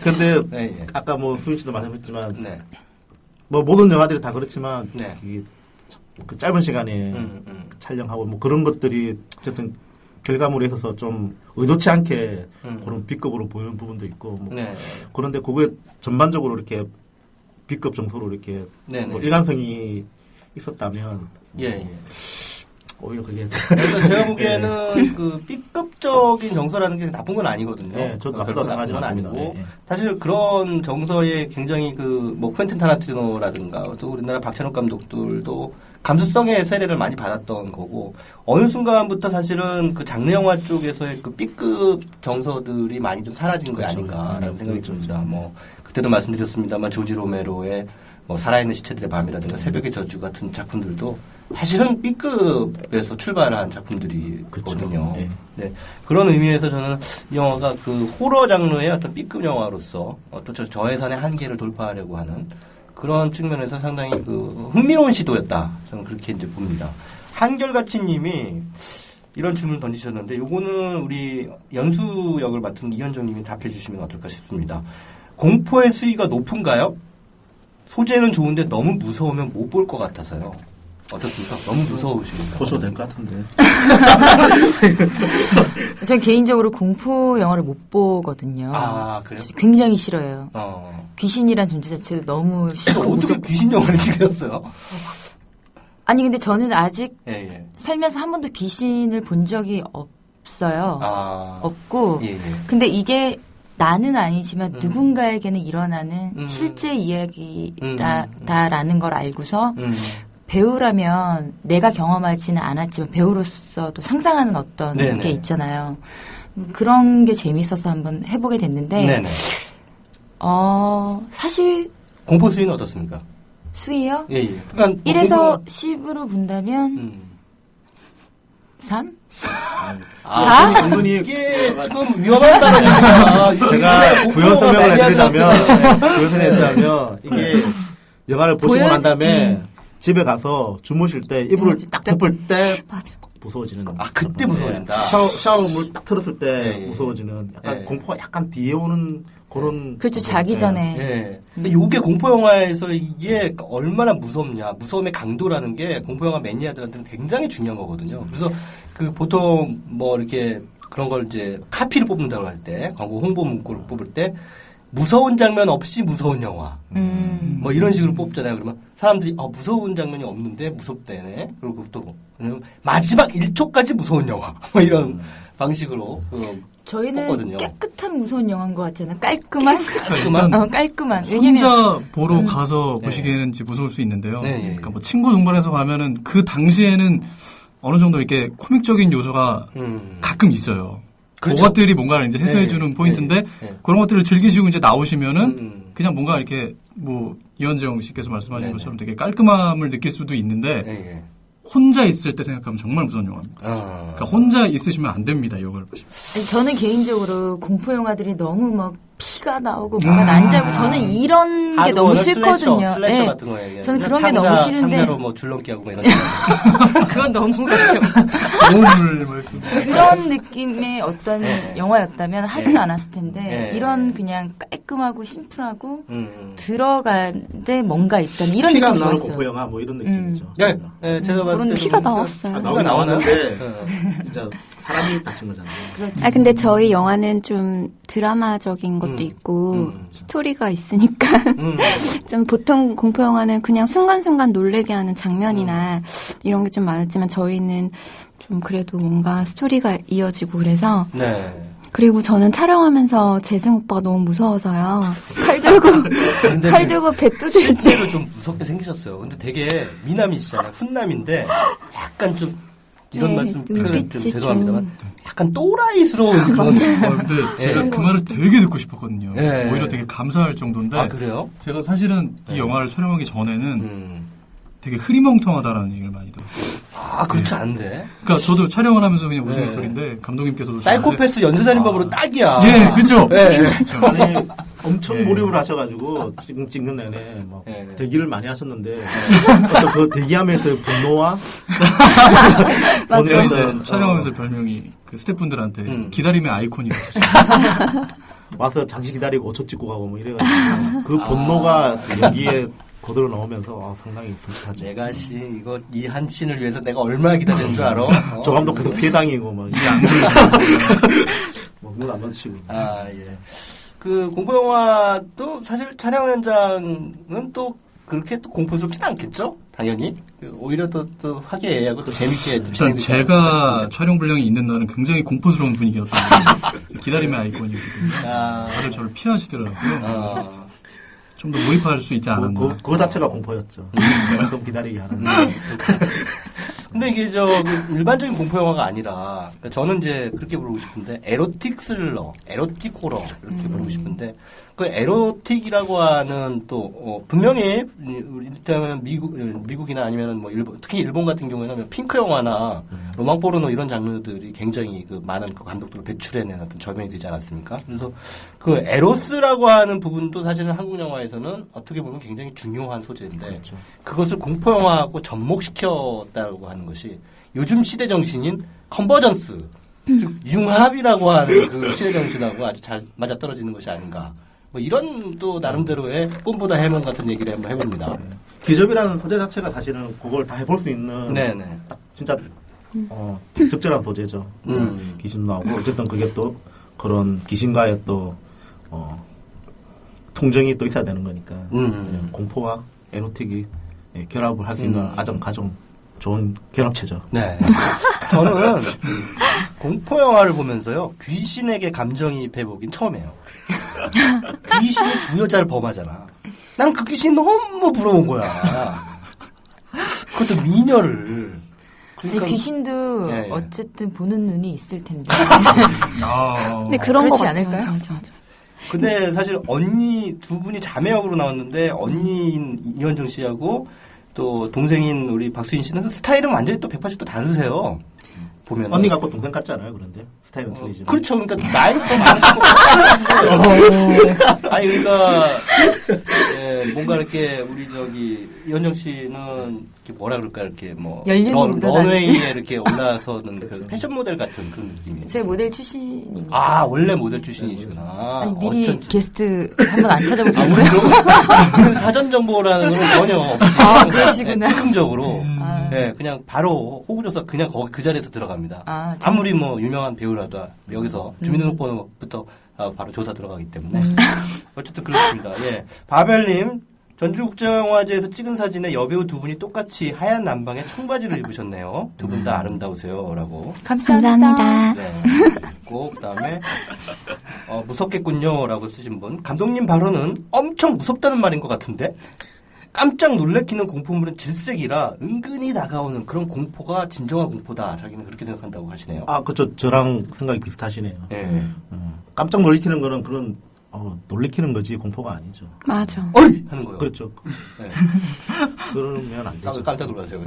S11: 근데 아까 뭐 수인 씨도 말씀하셨지만 뭐 모든 영화들이 다 그렇지만 그 짧은 시간에 촬영하고 뭐 그런 것들이 어쨌든 결과물에 있어서 좀 의도치 않게 그런 B급으로 보이는 부분도 있고 뭐 그런데 그게 전반적으로 이렇게 B급 정도로 이렇게 뭐 일관성이 있었다면 오히려 그게.
S4: 그러니까 제가 보기에는 그 B급적인 정서라는 게 나쁜 건 아니거든요.
S11: 네, 저도
S4: 별로 나쁜 건 아니고.
S11: 네.
S4: 사실 그런 정서에 굉장히 뭐 퀸틴 타란티노라든가 또 우리나라 박찬욱 감독들도 감수성의 세례를 많이 받았던 거고 어느 순간부터 사실은 그 장르 영화 쪽에서의 그 B급 정서들이 많이 좀 사라진 게 아닌가라는 생각이 듭니다. 뭐 그때도 말씀드렸습니다만 조지 로메로의 뭐 살아있는 시체들의 밤이라든가 새벽의 저주 같은 작품들도 사실은 B급에서 출발한 작품들이거든요. 네. 그런 의미에서 저는 이 영화가 그 호러 장르의 어떤 B급 영화로서 어떤 저예산의 한계를 돌파하려고 하는 그런 측면에서 상당히 그 흥미로운 시도였다. 저는 그렇게 이제 봅니다. 한결같이님이 이런 질문을 던지셨는데 요거는 우리 연수 역을 맡은 이현정 님이 답해 주시면 어떨까 싶습니다. 공포의 수위가 높은가요? 소재는 좋은데 너무 무서우면 못 볼 것 같아서요. 어떻습니까? 너무 무서우십니까?
S11: 보셔도 될 것 같은데.
S12: 전 개인적으로 공포 영화를 못 보거든요.
S4: 아, 그래요?
S12: 굉장히 싫어요. 귀신이란 존재 자체도 너무 싫고.
S4: 어떻게 귀신 영화를 찍으셨어요?
S12: 아니, 근데 저는 아직 살면서 한 번도 귀신을 본 적이 없어요. 없고. 근데 이게 나는 아니지만 누군가에게는 일어나는 실제 이야기다라는 걸 알고서 배우라면 내가 경험하지는 않았지만 배우로서도 상상하는 어떤 게 있잖아요. 그런 게 재밌어서 한번 해보게 됐는데 사실
S4: 공포 수위는 어떻습니까?
S12: 수위요?
S4: 그러니까
S12: 1에서 10으로 본다면 3?
S11: 4? 은근히
S4: 이게 지금 위험한 발언입니다.
S11: 제가 부연 설명을 해드리자면 이게 영화를 보시고 난 다음에 집에 가서 주무실 때 이불을 딱 덮을 때 무서워지는.
S4: 그때 무서워진다.
S11: 샤워물 딱 틀었을 때 무서워지는 약간 공포가 약간 뒤에 오는 그런.
S12: 그렇죠. 자기 전에.
S4: 근데 요게 공포 영화에서 이게 얼마나 무섭냐, 무서움의 강도라는 게 공포 영화 매니아들한테는 굉장히 중요한 거거든요. 그래서 그 보통 뭐 이렇게 그런 걸 이제 카피를 뽑는다고 할 때, 광고 홍보 문구를 뽑을 때 무서운 장면 없이 무서운 영화. 뭐 이런 식으로 뽑잖아요. 그러면 사람들이 무서운 장면이 없는데 무섭대네. 그리고 또 마지막 1초까지 무서운 영화. 뭐 이런 방식으로
S12: 저희는
S4: 뽑거든요.
S12: 깨끗한 무서운 영화인 것 같잖아요. 깔끔한. 깔끔한.
S13: 혼자 보러 가서 보시기에는 무서울 수 있는데요. 그러니까 뭐 친구 동반해서 가면은 그 당시에는 어느 정도 이렇게 코믹적인 요소가 가끔 있어요.
S4: 그렇죠.
S13: 그것들이 뭔가를 이제 해소해주는 포인트인데 그런 것들을 즐기시고 이제 나오시면은 그냥 뭔가 이렇게 뭐 이현정 씨께서 말씀하신 것처럼 되게 깔끔함을 느낄 수도 있는데 혼자 있을 때 생각하면 정말 무서운 영화입니다. 그러니까 혼자 있으시면 안 됩니다. 이 영화를 보시면.
S12: 저는 개인적으로 공포 영화들이 너무 막 피가 나오고 뭐가 난자고 저는 이런 게 너무 싫거든요.
S4: 슬래셔 같은 거예요.
S12: 저는 그런 게 너무 싫은데.
S4: 창자로 뭐 줄넘기하고 뭐 이런.
S12: 그건 너무 그렇죠. 그런 느낌의 어떤 영화였다면 하지도 않았을 텐데 이런 그냥 깔끔하고 심플하고 들어가는데 뭔가 있다는 이런 느낌이
S11: 피가
S12: 좋았어요.
S11: 나는 공포 영화 뭐 이런 느낌이죠.
S4: 네, 제가 봤을 때
S14: 피가 나왔어요.
S11: 나오긴 나왔는데 진짜 사람이 다친 거잖아요.
S14: 그렇죠. 근데 저희 영화는 좀 드라마적인 것도 있고 스토리가 있으니까 좀 보통 공포 영화는 그냥 순간순간 놀래게 하는 장면이나 이런 게 좀 많았지만 저희는 좀 그래도 뭔가 스토리가 이어지고 그래서 그리고 저는 촬영하면서 재승 오빠가 너무 무서워서요. 칼 들고 배 두들 때
S4: 실제로 좀 무섭게 생기셨어요. 근데 되게 미남이시잖아요. 훈남인데 약간 좀 이런 말씀 표현 좀 죄송합니다만 약간 또라이스러운 그런.
S13: 근데 제가 그 말을 되게 듣고 싶었거든요. 오히려 되게 감사할 정도인데.
S4: 그래요?
S13: 제가 사실은 이 영화를 촬영하기 전에는 되게 흐리멍텅하다라는 얘기를 많이 들었어요.
S4: 그렇지 않은데.
S13: 그러니까 저도 촬영을 하면서 그냥 우스갯소리인데 감독님께서도
S4: 사이코패스 연쇄살인범으로 딱이야.
S13: 그죠.
S11: 아니, 엄청 몰입을 하셔가지고 지금 찍는 내내 막 대기를 많이 하셨는데 어떤 그 대기하면서의 분노와
S13: 맞아요. 촬영하면서 별명이 그 스태프분들한테 기다림의 아이콘이었어요.
S11: 와서 잠시 기다리고 5초 찍고 가고 뭐 이래가지고 그 분노가 여기에 거들어 나오면서 상당히 섬찟하죠.
S4: 내가 이거 이 한 씬을 위해서 내가 얼마나 기다렸는 줄 알아?
S11: 저 감독 계속 피해 당이고 막 이게 안 그러고 문 안 맞추고.
S4: 그 공포 영화도 사실 촬영 현장은 또 그렇게 또 공포스럽진 않겠죠? 당연히 오히려 또 화기애애하고 또 재밌게.
S13: 일단 제가 촬영 분량이 있는 날은 굉장히 공포스러운 분위기였어요. 기다림의 아이콘이거든요. 다들 저를 피하시더라고요. 좀 더 모입할 수 있지 않았나.
S11: 그거 자체가 공포였죠. 좀 기다리게 하는.
S4: 근데 이게 일반적인 공포 영화가 아니라 저는 이제 그렇게 부르고 싶은데 에로틱 스릴러, 에로틱 호러 이렇게 부르고 싶은데 그 에로틱이라고 하는 또 분명히 이를테면 미국이나 아니면 뭐 일본, 특히 일본 같은 경우에는 핑크 영화나 로망 포르노 이런 장르들이 굉장히 그 많은 그 감독들을 배출해낸 어떤 저변이 되지 않았습니까? 그래서 그 에로스라고 하는 부분도 사실은 한국 영화에서는 어떻게 보면 굉장히 중요한 소재인데 그것을 공포 영화하고 접목시켰다고 하는 것이 요즘 시대 정신인 컨버전스, 즉 융합이라고 하는 그 시대 정신하고 아주 잘 맞아떨어지는 것이 아닌가. 뭐 이런 또 나름대로의 꿈보다 해몽 같은 얘기를 한번 해봅니다.
S11: 기접이라는 소재 자체가 사실은 그걸 다 해볼 수 있는 딱 진짜 적절한 소재죠. 귀신 나오고 어쨌든 그게 또 그런 귀신과의 또 통정이 또 있어야 되는 거니까 공포와 에로틱이 결합을 할 수 있는 가장 좋은 결합체죠.
S4: 네. 저는 공포 영화를 보면서요 귀신에게 감정이입해보긴 처음이에요. 귀신이 두 여자를 범하잖아. 난 그 귀신 너무 부러운 거야. 그것도 미녀를.
S12: 그러니까 귀신도 어쨌든 보는 눈이 있을 텐데.
S14: 근데 그런 거
S12: 않을까요?
S14: 맞아.
S4: 근데 사실 언니 두 분이 자매역으로 나왔는데 언니인 이현정 씨하고 또 동생인 우리 박수인 씨는 스타일은 완전히 또 180도 다르세요.
S11: 보면 언니가 꼭 동생 같잖아요. 그런데 스타일은 틀리지만.
S4: 그렇죠. 그러니까 나이도 더 많으시고. 아니 그러니까 뭔가 이렇게 우리 이현정 씨는 이렇게 뭐라 그럴까 이렇게 뭐 런웨이에 이렇게 올라서는 그 패션 모델 같은 그런 느낌이에요.
S12: 제 모델 출신이니까.
S4: 아 원래 모델 출신이시구나.
S12: 아니 미리 어쩐지. 게스트 한번 안 찾아보셨어요?
S4: 우리는 사전 정보라는 건 전혀 없이.
S12: 그러시구나.
S4: 즉흥적으로. 네, 그냥 바로 호구조사 그냥 거기 그 자리에서 들어갑니다. 아무리 뭐 유명한 배우라도 여기서 주민등록번호부터 바로 조사 들어가기 때문에 어쨌든 그렇습니다. 예, 바벨님 전주국제영화제에서 찍은 사진에 여배우 두 분이 똑같이 하얀 남방에 청바지를 입으셨네요. 두 분 다 아름다우세요라고.
S12: 감사합니다.
S4: 네, 있고 그다음에 무섭겠군요라고 쓰신 분. 감독님 발언은 엄청 무섭다는 말인 것 같은데. 깜짝 놀래키는 공포물은 질색이라 은근히 다가오는 그런 공포가 진정한 공포다. 자기는 그렇게 생각한다고 하시네요.
S11: 아, 그렇죠. 저랑 생각이 비슷하시네요. 네. 깜짝 놀래키는 거는 그런 놀래키는 거지 공포가 아니죠.
S14: 맞아.
S4: 어이! 하는 거예요.
S11: 그렇죠. 네. 그러면 안 되죠.
S4: 깜짝 놀라세요.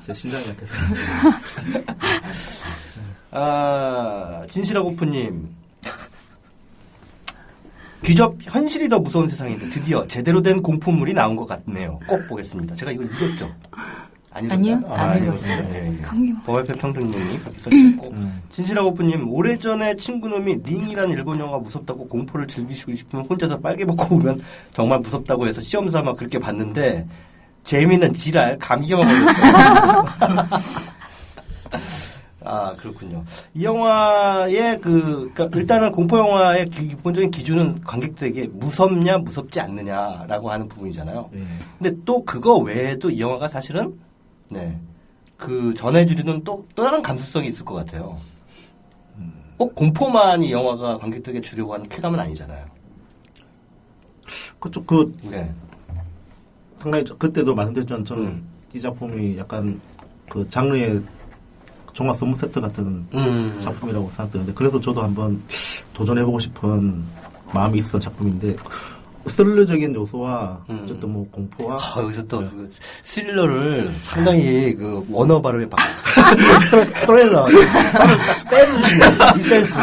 S11: 제 심장이 약해서.
S4: 진실하고프님. 귀접 현실이 더 무서운 세상인데 드디어 제대로 된 공포물이 나온 것 같네요. 꼭 보겠습니다. 제가 이거 읽었죠?
S12: 아니요, 안 읽었어요.
S4: 범활패 평등님이 그렇게 써주셨고 진실하고프님 오래전에 친구놈이 닝이라는 일본 영화 무섭다고 공포를 즐기시고 싶으면 혼자서 빨개 벗고 보면 정말 무섭다고 해서 시험삼아 그렇게 봤는데 재미는 지랄 감기만 걸렸어요. 아, 그렇군요. 이 영화의 그러니까 일단은 공포영화의 기본적인 기준은 관객들에게 무섭냐, 무섭지 않느냐라고 하는 부분이잖아요. 근데 또 그거 외에도 이 영화가 사실은, 그 전해주리는 또 다른 감수성이 있을 것 같아요. 꼭 공포만 이 영화가 관객들에게 주려고 하는 쾌감은 아니잖아요.
S11: 그쪽, 상당히 그때도 말씀드렸지만 저는 이 작품이 약간 그 장르의 종합 선물 세트 같은 작품이라고 생각되는데 그래서 저도 한번 도전해보고 싶은 마음이 있었던 작품인데 스릴러적인 요소와 어쨌든 뭐 공포와
S4: 여기서 또 그 스릴러를 상당히 그 원어 발음에 스릴러 딱 빼주시면 이 센스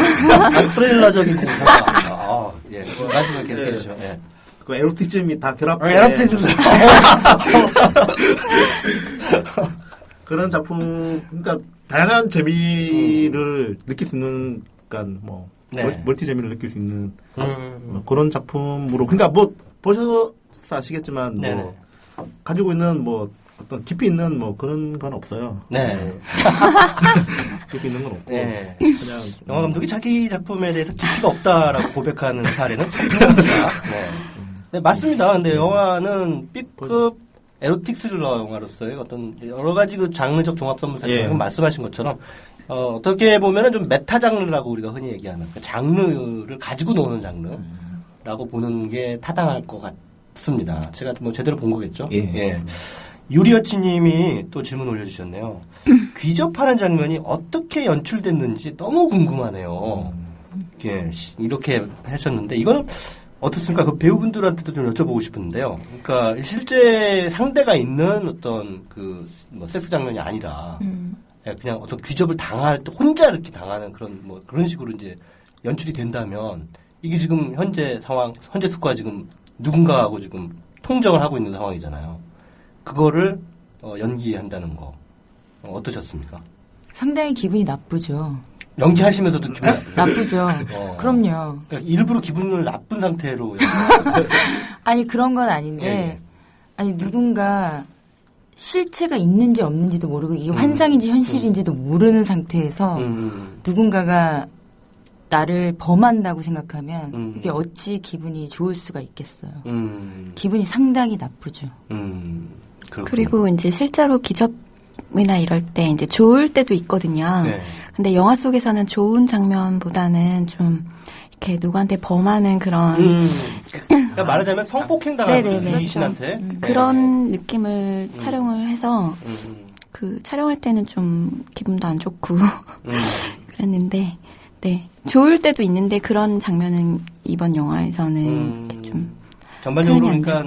S4: 스릴러적인 공포가 예 마지막에 계속 해주시죠. 예.
S11: 그 에로티즘이 다 결합돼 그런 작품 그러니까 다양한 재미를 느낄 수 있는, 그러니까 뭐 멀티 재미를 느낄 수 있는 뭐 그런 작품으로, 그러니까 뭐 보셔서 아시겠지만 뭐 가지고 있는 뭐 어떤 깊이 있는 뭐 그런 건 없어요. 깊이 있는 건 없고 그냥
S4: 영화 감독이 자기 작품에 대해서 깊이가 없다라고 고백하는 사례는 참 드뭅니다. 네, 맞습니다. 근데 영화는 B급 에로틱 스릴러 영화로서의 어떤 여러 가지 그 장르적 종합 선물 말씀하신 것처럼 어떻게 보면은 좀 메타 장르라고 우리가 흔히 얘기하는 그 장르를 가지고 노는 장르라고 보는 게 타당할 것 같습니다. 제가 뭐 제대로 본 거겠죠? 유리여치님이 또 질문 올려주셨네요. 귀접하는 장면이 어떻게 연출됐는지 너무 궁금하네요. 이렇게 하셨는데 이거는 어떻습니까? 그 배우분들한테도 좀 여쭤보고 싶은데요. 그러니까 실제 상대가 있는 어떤 그 뭐 섹스 장면이 아니라 그냥 어떤 귀접을 당할 때 혼자 이렇게 당하는 그런 뭐 그런 식으로 이제 연출이 된다면 이게 지금 현재 상황, 현재 스코어 지금 누군가하고 지금 통정을 하고 있는 상황이잖아요. 그거를 연기한다는 거 어떠셨습니까?
S12: 상당히 기분이 나쁘죠.
S4: 연기하시면서도 기분
S12: 나쁘죠. 그럼요.
S4: 그러니까 일부러 기분을 나쁜 상태로.
S12: 아니 그런 건 아닌데, 아니 누군가 실체가 있는지 없는지도 모르고 이게 환상인지 현실인지도 모르는 상태에서 누군가가 나를 범한다고 생각하면 이게 어찌 기분이 좋을 수가 있겠어요. 기분이 상당히 나쁘죠.
S14: 그리고 이제 실제로 기접이나 이럴 때 이제 좋을 때도 있거든요. 근데 영화 속에서는 좋은 장면보다는 좀 이렇게 누구한테 범하는 그런
S4: 그러니까 말하자면 성폭행 당하는 귀신한테
S14: 그런 느낌을 촬영을 해서 그 촬영할 때는 좀 기분도 안 좋고 그랬는데 좋을 때도 있는데 그런 장면은 이번 영화에서는 좀
S4: 전반적으로 그러니까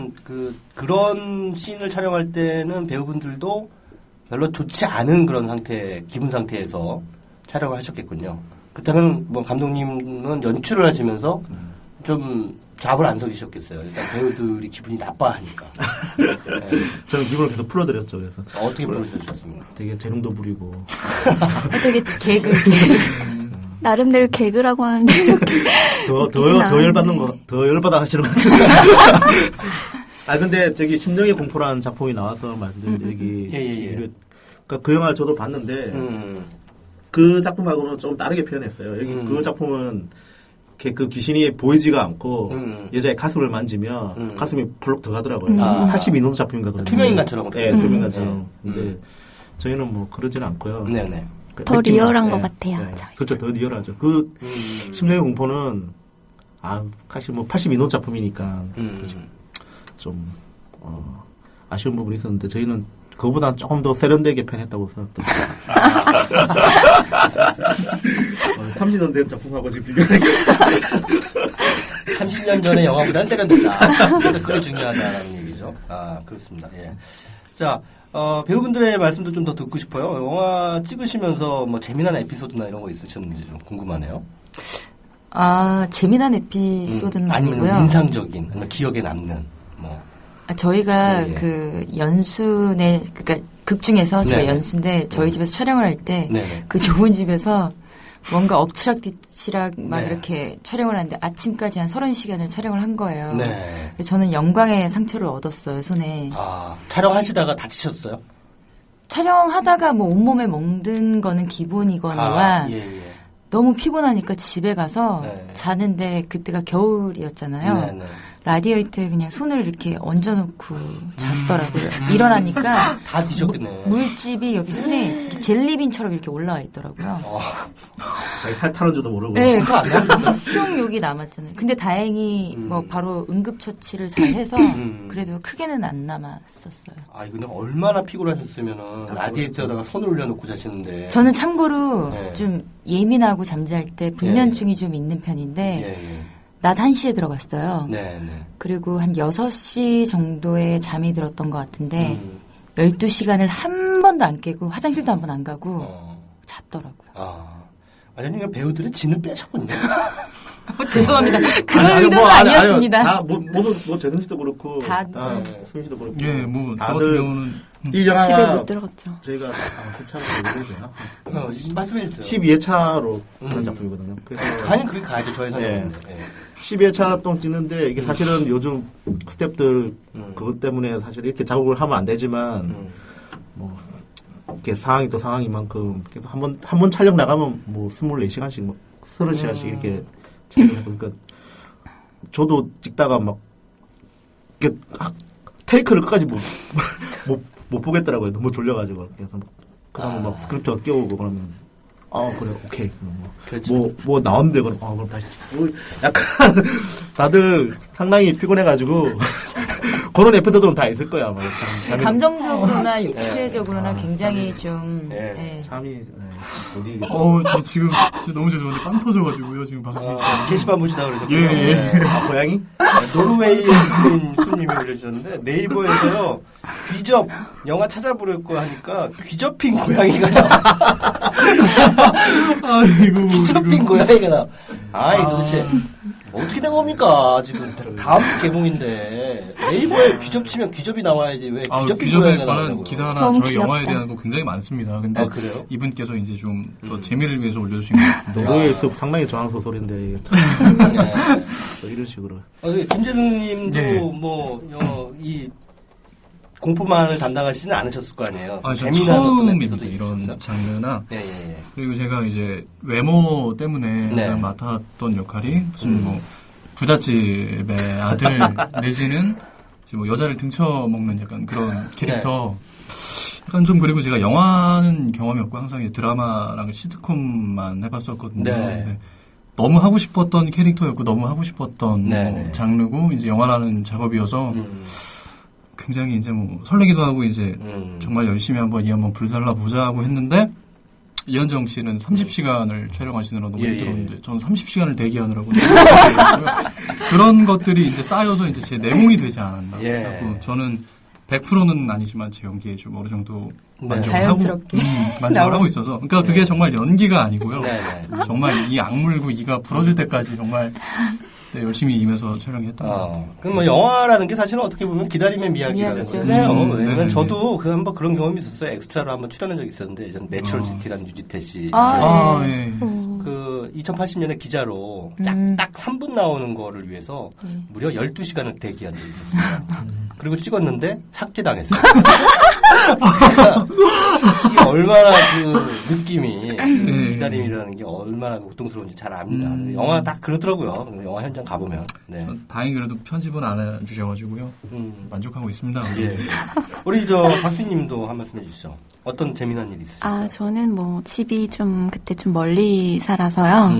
S4: 그런 씬을 촬영할 때는 배우분들도 별로 좋지 않은 그런 기분 상태에서 촬영을 하셨겠군요. 그렇다면 뭐 감독님은 연출을 하시면서 좀 잡을 안 서주셨겠어요. 일단 배우들이 기분이 나빠하니까. 네.
S11: 저는 기분을 계속 풀어드렸죠. 그래서
S4: 어떻게 풀어주셨습니까?
S11: 되게 재능도 부리고.
S14: 되게 개그. 나름대로 개그라고 하는데
S11: 더 열받는 거, 더 열받아 하시는 것 같은데. 근데 저기 심령의 공포라는 작품이 나와서 말씀드린 그러니까 그 영화를 저도 봤는데 그 작품하고는 좀 다르게 표현했어요. 여기 그 작품은 그 귀신이 보이지가 않고 여자의 가슴을 만지면 가슴이 불룩 들어가더라고요. 82년도 작품인가 그런데.
S4: 투명인간처럼.
S11: 네, 투명인간처럼. 근데 저희는 뭐 그러지는 않고요.
S4: 네네.
S14: 더 리얼한 것 같아요.
S11: 네. 그렇죠. 더 리얼하죠. 그 심령의 공포는 사실 뭐 82년 작품이니까 좀 아쉬운 부분이 있었는데 저희는 그거보다는 조금 더 세련되게 표현했다고 생각합니다. 30년 된 작품하고 지금 비교하니까
S4: 30년 전의 영화보다는 세련됐다. 그게 중요하다는 얘기죠. 그렇습니다. 예. 자, 배우분들의 말씀도 좀 더 듣고 싶어요. 영화 찍으시면서 뭐 재미난 에피소드나 이런 거 있으셨는지 좀 궁금하네요.
S12: 재미난 에피소드는 아니고요.
S4: 아니면 인상적인, 아니면 기억에 남는 뭐.
S12: 저희가 그 연수네, 그러니까 극 중에서 제가 연수인데 저희 집에서 촬영을 할 때 그 좁은 집에서 뭔가 엎치락뒤치락 막 이렇게 촬영을 하는데 아침까지 한 30시간을 촬영을 한 거예요. 네. 저는 영광의 상처를 얻었어요, 손에.
S4: 촬영하시다가 다치셨어요?
S12: 촬영하다가 뭐 온몸에 멍든 거는 기본이거니와 너무 피곤하니까 집에 가서 자는데 그때가 겨울이었잖아요. 라디에이터에 그냥 손을 이렇게 얹어놓고 잤더라고요. 일어나니까
S4: 다 뒤졌겠네.
S12: 물집이 여기 손에 젤리빈처럼 이렇게 올라와 있더라고요.
S11: 자기 팔 타는 줄도 모르고.
S12: 네, 수용욕이 남았잖아요. 근데 다행히 뭐 바로 응급처치를 잘 해서 그래도 크게는 안 남았었어요.
S4: 근데 얼마나 피곤하셨으면은 라디에이터에다가 손을 올려놓고 자시는데.
S12: 저는 참고로 좀 예민하고 잠잘 때 불면증이 좀 있는 편인데 낮 1시에 들어갔어요. 그리고 한 6시 정도에 잠이 들었던 것 같은데 12시간을 한 번도 안 깨고 화장실도 한 번 안 가고 잤더라고요.
S4: 완전히 배우들의 진을 빼셨군요.
S12: 죄송합니다. 그런 의도는 아니었습니다.
S11: 모두 재능 씨도 그렇고 수민 씨도 그렇고.
S13: 예, 뭐 저 같은 경우는
S11: 이 영화
S14: 집에 못 들어갔죠.
S11: 저희가 괜찮은 거 모르겠어요.
S4: 말씀해 주세요.
S11: 12회차로 그런 작품이거든요.
S4: 가는 그렇게 가야죠. 저희는.
S11: 12회차 동안 찍는데 이게 사실은 요즘 스태프들 그것 때문에 사실 이렇게 작업을 하면 안 되지만 뭐 이렇게 상황이 또 상황인 계속 한 번 촬영 나가면 뭐 24시간씩 뭐 30시간씩 이렇게 촬영하고 그러니까 저도 찍다가 막 이렇게 테이크를 끝까지 못 보겠더라고요. 너무 졸려가지고 그래서 그러면 막 스크립트가 깨우고 그러면 그래 오케이 뭐 나왔는데 그럼 다시 약간 다들 상당히 피곤해가지고 그런 에피소드는 다 있을 거야. 아마.
S12: 감정적으로나 육체적으로나 굉장히 좀.
S11: 잠이
S13: 어디. 지금 너무 죄송한데 빵 터져가지고요. 지금 방송이.
S4: 게시판 보시다 그러죠.
S13: 예.
S11: 고양이?
S4: 노르웨이의 손님이 올려주셨는데 네이버에서요 귀접 영화 찾아보려고 하니까 귀접힌 고양이가 귀접힌 고양이가 나. 도대체. 어떻게 된 겁니까? 지금 다음 주 개봉인데 네이버에 귀접 치면 귀접이 나와야지 왜 귀접이
S13: 귀접에 관한 기사나 저희 영화에 대한 거 굉장히 많습니다. 근데
S4: 그래요?
S13: 이분께서 이제 좀 더 재미를 위해서 올려주신 것 같은데
S11: 노르웨이에서 상당히 저항 소설인데 이런 식으로.
S4: 김재승님도 이 공포만을 담당하시지는 않으셨을 거 아니에요?
S13: 처음입니다. 이런 장르나. 그리고 제가 이제 외모 때문에 맡았던 역할이 무슨 뭐 부잣집의 아들 내지는 뭐 여자를 등쳐먹는 약간 그런 캐릭터. 약간 좀 그리고 제가 영화는 경험이 없고 항상 이제 드라마랑 시트콤만 해봤었거든요. 근데 너무 하고 싶었던 캐릭터였고 너무 하고 싶었던 뭐 장르고 이제 영화라는 작업이어서 굉장히 이제 뭐 설레기도 하고 이제 정말 열심히 한번 불살라 보자 하고 했는데 이현정 씨는 30시간을 촬영하시느라 너무 힘들었는데 저는 30시간을 대기하느라고 그런 것들이 이제 쌓여서 이제 제 내공이 되지 않았나. 그래서 저는 100%는 아니지만 제 연기에 좀 어느 정도
S12: 자연스럽게
S13: 만족을 하고 있어서 그러니까 그게 정말 연기가 아니고요. 정말 이 악물고 이가 부러질 때까지 정말 열심히 임해서 촬영했던 것 같아요.
S4: 그럼 뭐 영화라는 게 사실은 어떻게 보면 기다림의 미학이라는 거예요. 왜냐면 저도 한번 그런 경험이 있었어요. 엑스트라로 한번 출연한 적이 있었는데 예전 내추럴시티라는 유지태 씨 그 2080년에 기자로 딱 3분 나오는 거를 위해서 무려 12시간을 대기한 적이 있었습니다. 그리고 찍었는데 삭제당했어요. 이게 얼마나 그 느낌이 기다림이라는 게 얼마나 고통스러운지 잘 압니다. 영화 딱 그렇더라고요. 영화 현장 가보면. 네.
S13: 다행히 그래도 편집은 안 해주셔가지고요. 만족하고 있습니다.
S4: 예. 우리 박수님도 한 말씀 해주시죠. 어떤 재미난 일이 있으셨어요?
S14: 저는 뭐 집이 좀 그때 좀 멀리 살아서요.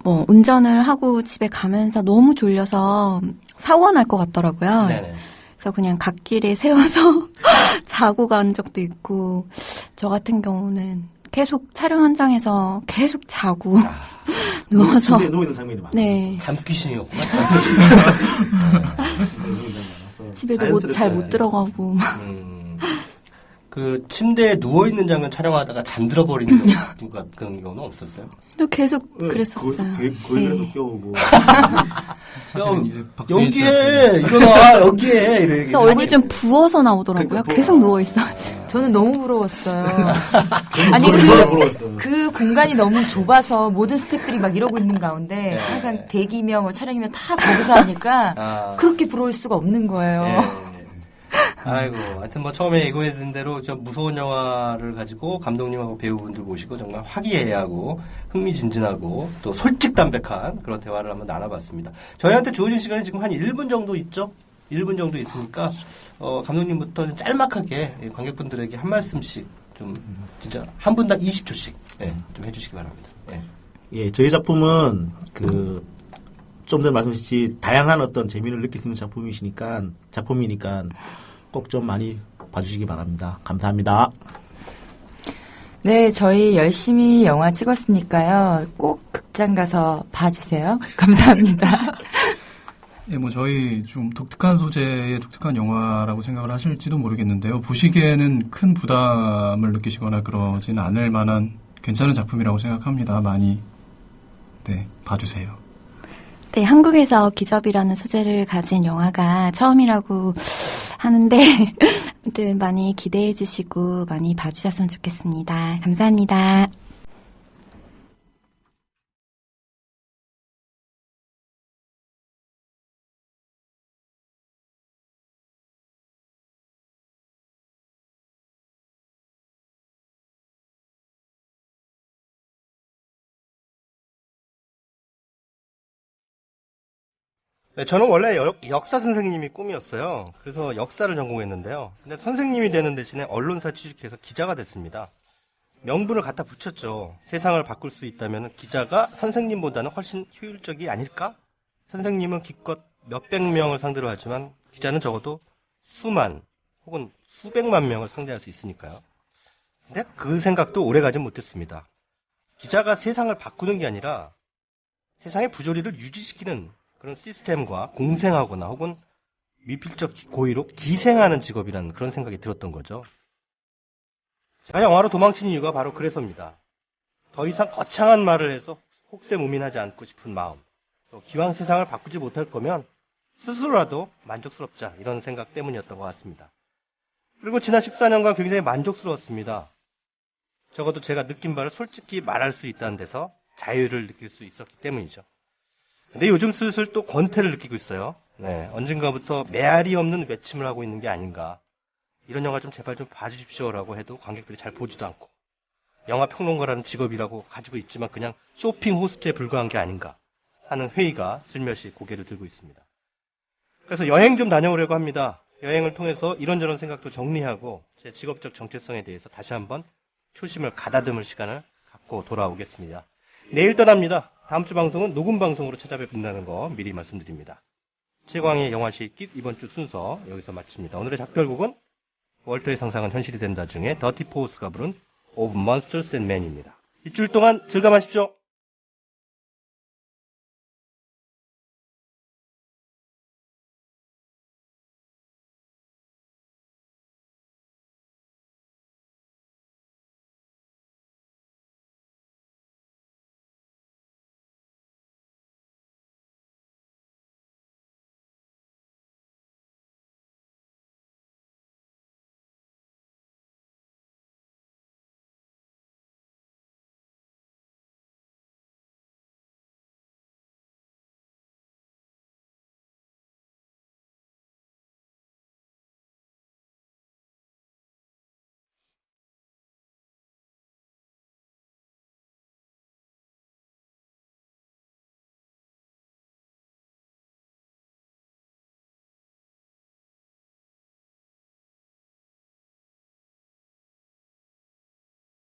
S14: 뭐 운전을 하고 집에 가면서 너무 졸려서 사고가 날 것 같더라고요.
S4: 네네.
S14: 그래서 그냥 갓길에 세워서 자고 간 적도 있고, 저 같은 경우는 계속 촬영 현장에서 계속 자고 누워서
S11: 침대에 누워있는 장면이 많아요.
S14: 네.
S4: 잠귀신이었구나.
S14: 집에도 잘 못 들어가고.
S4: 그 침대에 누워있는 장면 촬영하다가 잠들어 버리는 그런 경우는 없었어요?
S14: 또 계속 그랬었어요.
S11: 거기서 껴오고.
S4: 연기해! 일어나! 연기해!
S14: 그래서 얼굴이 좀 부어서 나오더라고요. 계속 누워있어가지고.
S12: 저는 너무 부러웠어요. 아니, 그 공간이 너무 좁아서 모든 스태프들이 막 이러고 있는 가운데 항상 대기며 뭐 촬영이면 다 거기서 하니까 그렇게 부러울 수가 없는 거예요.
S4: 아이고, 하여튼 뭐 처음에 예고해드린 대로 좀 무서운 영화를 가지고 감독님하고 배우분들 모시고 정말 화기애애하고 흥미진진하고 또 솔직담백한 그런 대화를 한번 나눠봤습니다. 저희한테 주어진 시간이 지금 한 1분 정도 있죠? 1분 정도 있으니까 감독님부터 좀 관객분들에게 한 말씀씩 좀 진짜 한 분당 20초씩 좀 해주시기 바랍니다.
S11: 예, 저희 작품은 좀 전에 말씀하셨듯이 다양한 어떤 재미를 느낄 수 있는 작품이니까 꼭 좀 많이 봐주시기 바랍니다. 감사합니다.
S12: 네, 저희 열심히 영화 찍었으니까요. 꼭 극장 가서 봐주세요. 감사합니다.
S13: 예, 뭐 저희 좀 독특한 소재의 독특한 영화라고 생각을 하실지도 모르겠는데요. 보시기에는 큰 부담을 느끼시거나 그러진 않을 만한 괜찮은 작품이라고 생각합니다. 많이 봐주세요.
S14: 네, 한국에서 기접이라는 소재를 가진 영화가 처음이라고 하는데 아무튼 많이 기대해 주시고 많이 봐주셨으면 좋겠습니다. 감사합니다.
S4: 네, 저는 원래 역사 선생님이 꿈이었어요. 그래서 역사를 전공했는데요. 근데 선생님이 되는 대신에 언론사 취직해서 기자가 됐습니다. 명분을 갖다 붙였죠. 세상을 바꿀 수 있다면 기자가 선생님보다는 훨씬 효율적이 아닐까? 선생님은 기껏 몇백 명을 상대로 하지만 기자는 적어도 수만 혹은 수백만 명을 상대할 수 있으니까요. 근데 그 생각도 오래가지 못했습니다. 기자가 세상을 바꾸는 게 아니라 세상의 부조리를 유지시키는 그런 시스템과 공생하거나 혹은 미필적 고의로 기생하는 직업이라는 그런 생각이 들었던 거죠. 제가 영화로 도망친 이유가 바로 그래서입니다. 더 이상 거창한 말을 해서 혹세무민하지 않고 싶은 마음, 또 기왕 세상을 바꾸지 못할 거면 스스로라도 만족스럽자 이런 생각 때문이었던 것 같습니다. 그리고 지난 14년간 굉장히 만족스러웠습니다. 적어도 제가 느낀 바를 솔직히 말할 수 있다는 데서 자유를 느낄 수 있었기 때문이죠. 근데 요즘 슬슬 또 권태를 느끼고 있어요. 언젠가부터 메아리 없는 외침을 하고 있는 게 아닌가. 이런 영화 좀 제발 좀 봐주십시오라고 해도 관객들이 잘 보지도 않고 영화 평론가라는 직업이라고 가지고 있지만 그냥 쇼핑 호스트에 불과한 게 아닌가 하는 회의가 슬며시 고개를 들고 있습니다. 그래서 여행 좀 다녀오려고 합니다. 여행을 통해서 이런저런 생각도 정리하고 제 직업적 정체성에 대해서 다시 한번 초심을 가다듬을 시간을 갖고 돌아오겠습니다. 내일 떠납니다. 다음 주 방송은 녹음 방송으로 찾아뵙는다는 거 미리 말씀드립니다. 최광의 영화시입 이번 주 순서 여기서 마칩니다. 오늘의 작별곡은 월터의 상상은 현실이 된다 중에 더티 포스가 부른 Of Monsters and Men입니다. 일주일 동안 즐감하십시오.